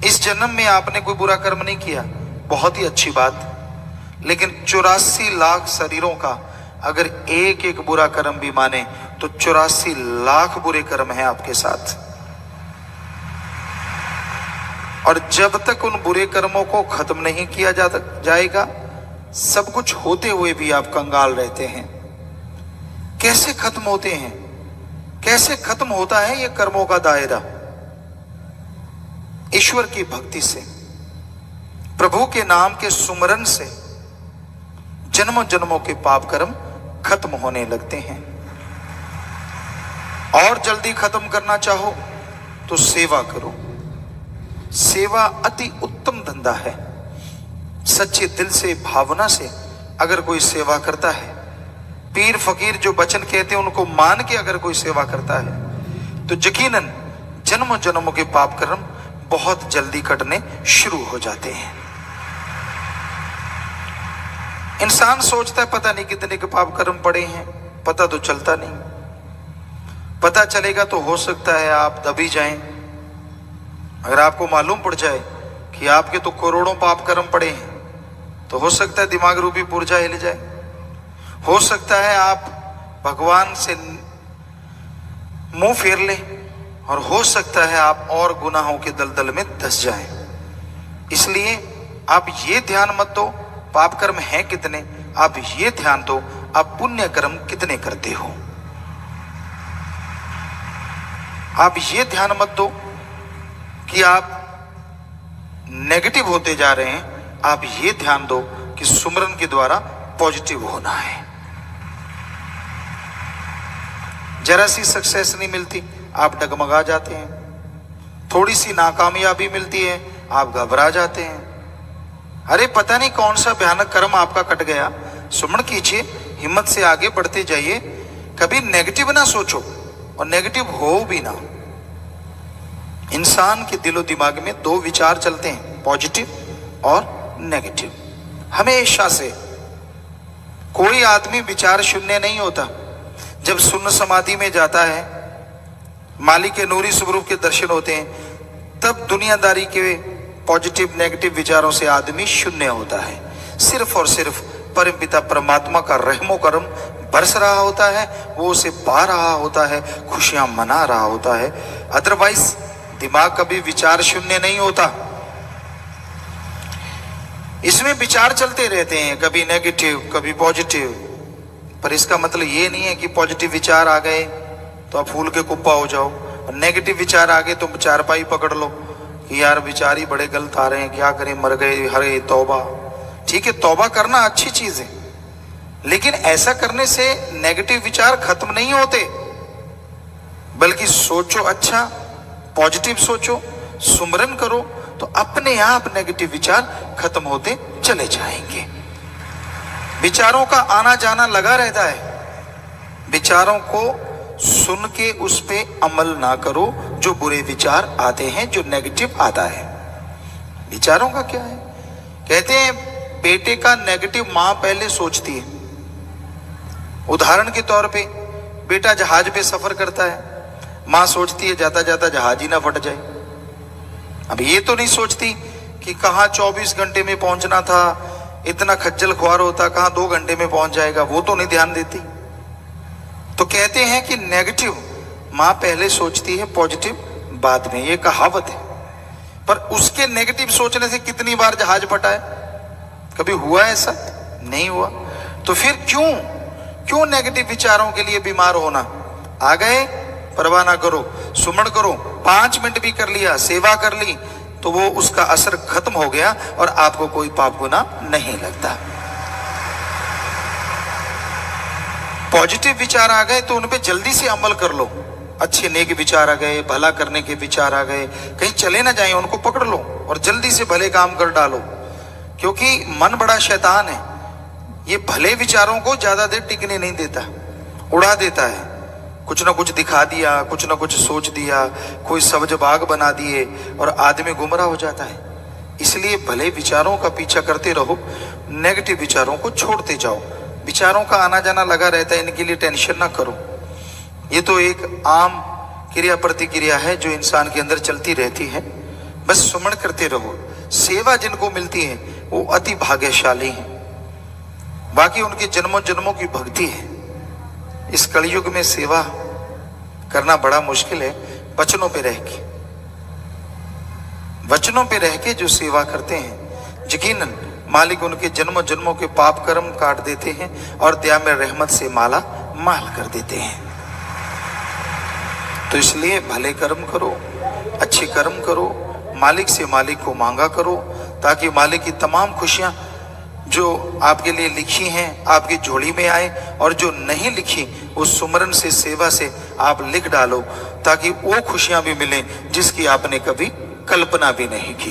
इस जन्म में आपने कोई बुरा कर्म नहीं किया, बहुत ही अच्छी बात, लेकिन 84 लाख शरीरों का अगर एक एक बुरा कर्म भी माने तो 84 लाख बुरे कर्म हैं आपके साथ। और जब तक उन बुरे कर्मों को खत्म नहीं किया जाएगा, सब कुछ होते हुए भी आप कंगाल रहते हैं। कैसे खत्म होते हैं? कैसे खत्म होता है ये कर्मों का दायरा? ईश्वर की भक्ति से, प्रभु के नाम के सुमरन से जन्मों जन्मों के पाप कर्म खत्म होने लगते हैं। और जल्दी खत्म करना चाहो तो सेवा करो, सेवा अति उत्तम धंधा है। सच्चे दिल से, भावना से अगर कोई सेवा करता है, पीर फकीर जो वचन कहते हैं उनको मान के अगर कोई सेवा करता है, तो यकीनन जन्मों जन्मों के पाप कर्म बहुत जल्दी कटने शुरू हो जाते हैं। इंसान सोचता है पता नहीं कितने के पाप कर्म पड़े हैं, पता तो चलता नहीं। पता चलेगा तो हो सकता है आप दबी जाएं। अगर आपको मालूम पड़ जाए कि आपके तो करोड़ों पाप कर्म पड़े हैं, तो हो सकता है दिमाग रूपी पुर्जा हिल जाए। हो सकता है आप भगवान से मुंह फेर लें, और हो सकता है आप और गुनाहों के दलदल में धंस जाएं। इसलिए आप ये ध्यान मत दो पाप कर्म हैं कितने, आप ये ध्यान दो आप पुण्य कर्म कितने करते हो। आप ये ध्यान मत दो कि आप नेगेटिव होते जा रहे हैं, आप ये ध्यान दो कि सुमरन के द्वारा पॉजिटिव होना है। जरा सी सक्सेस नहीं मिलती, आप डगमगा जाते हैं। थोड़ी सी नाकामयाबी मिलती है, आप घबरा जाते हैं। अरे पता नहीं कौन सा भयानक कर्म आपका कट गया। सुमरण कीजिए, हिम्मत से आगे बढ़ते जाइए, कभी नेगेटिव ना सोचो और नेगेटिव हो भी ना। इंसान के दिलो दिमाग में दो विचार चलते हैं, पॉजिटिव और नेगेटिव। हमेशा से कोई आदमी विचार शून्य नहीं होता। जब शून्य समाधि में जाता है, मालिक के नूरी स्वरूप के दर्शन होते हैं, तब दुनियादारी के पॉजिटिव नेगेटिव विचारों से आदमी शून्य होता है। सिर्फ और सिर्फ परमपिता परमात्मा का रहमो करम बरस रहा होता है, वो उसे पा रहा होता है, खुशियां मना रहा होता है। अदरवाइज दिमाग कभी विचार शून्य नहीं होता। इसमें विचार चलते रहते हैं, कभी नेगेटिव कभी पॉजिटिव। पर इसका मतलब ये नहीं है कि पॉजिटिव विचार आ गए तो आप फूल के कुप्पा हो जाओ, और नेगेटिव विचार आ गए तो चारपाई पकड़ लो कि यार विचार ही बड़े गलत आ रहे हैं, क्या करें, मर गए, हरे तौबा। ठीक है, तौबा करना अच्छी चीज है, लेकिन ऐसा करने से नेगेटिव विचार खत्म नहीं होते, बल्कि सोचो अच्छा, पॉजिटिव सोचो, सुमरन करो, तो अपने आप नेगेटिव विचार खत्म होते चले जाएंगे। विचारों का आना जाना लगा रहता है। विचारों को सुन के उस पे अमल ना करो जो बुरे विचार आते हैं, जो नेगेटिव आता है। विचारों का क्या है, कहते हैं बेटे का नेगेटिव मां पहले सोचती है। उदाहरण के तौर पे बेटा जहाज पे सफर करता है, मां सोचती है जाता जाता जहाज ही ना फट जाए। अब ये तो नहीं सोचती कि कहाँ 24 घंटे में पहुंचना था, इतना खज्जल खुआर होता कहाँ 2 घंटे में पहुंच जाएगा, वो तो नहीं ध्यान देती। तो कहते हैं कि नेगेटिव मां पहले सोचती है, पॉजिटिव बाद में, ये कहावत है। पर उसके नेगेटिव सोचने से कितनी बार जहाज फटा है? कभी हुआ ऐसा? नहीं हुआ। तो फिर क्यों नेगेटिव विचारों के लिए बीमार होना? आ गए, परवाह ना करो, सुमरण करो, 5 मिनट भी कर लिया, सेवा कर ली, तो वो उसका असर खत्म हो गया और आपको कोई पाप गुनाह नहीं लगता। पॉजिटिव विचार आ गए तो उन पे जल्दी से अमल कर लो। अच्छे नेक विचार आ गए, भला करने के विचार आ गए, कहीं चले ना जाए, उनको पकड़ लो और जल्दी से भले काम कर डालो, क्योंकि मन बड़ा शैतान है। ये भले विचारों को ज्यादा देर टिकने नहीं देता, उड़ा देता है। कुछ ना कुछ दिखा दिया, कुछ ना कुछ सोच दिया, कोई सब्ज बाग बना दिए और आदमी गुमराह हो जाता है। इसलिए भले विचारों का पीछा करते रहो, नेगेटिव विचारों को छोड़ते जाओ। विचारों का आना जाना लगा रहता है, इनके लिए टेंशन ना करो। ये तो एक आम क्रिया प्रतिक्रिया है जो इंसान के अंदर चलती रहती है। बस सुमरण करते रहो। सेवा जिनको मिलती है वो अति भाग्यशाली है, बाकी उनकी जन्मों जन्मों की भक्ति है। इस कलयुग में सेवा करना बड़ा मुश्किल है। वचनों पे रह के जो सेवा करते हैं, यकीनन मालिक उनके जन्मों जन्मों के पाप कर्म काट देते हैं और दया में रहमत से माला माल कर देते हैं। तो इसलिए भले कर्म करो, अच्छे कर्म करो, मालिक से मालिक को मांगा करो, ताकि मालिक की तमाम खुशियां जो आपके लिए लिखी हैं आपकी झोली में आए, और जो नहीं लिखी उस सुमरन से, सेवा से आप लिख डालो, ताकि वो खुशियां भी मिलें जिसकी आपने कभी कल्पना भी नहीं की।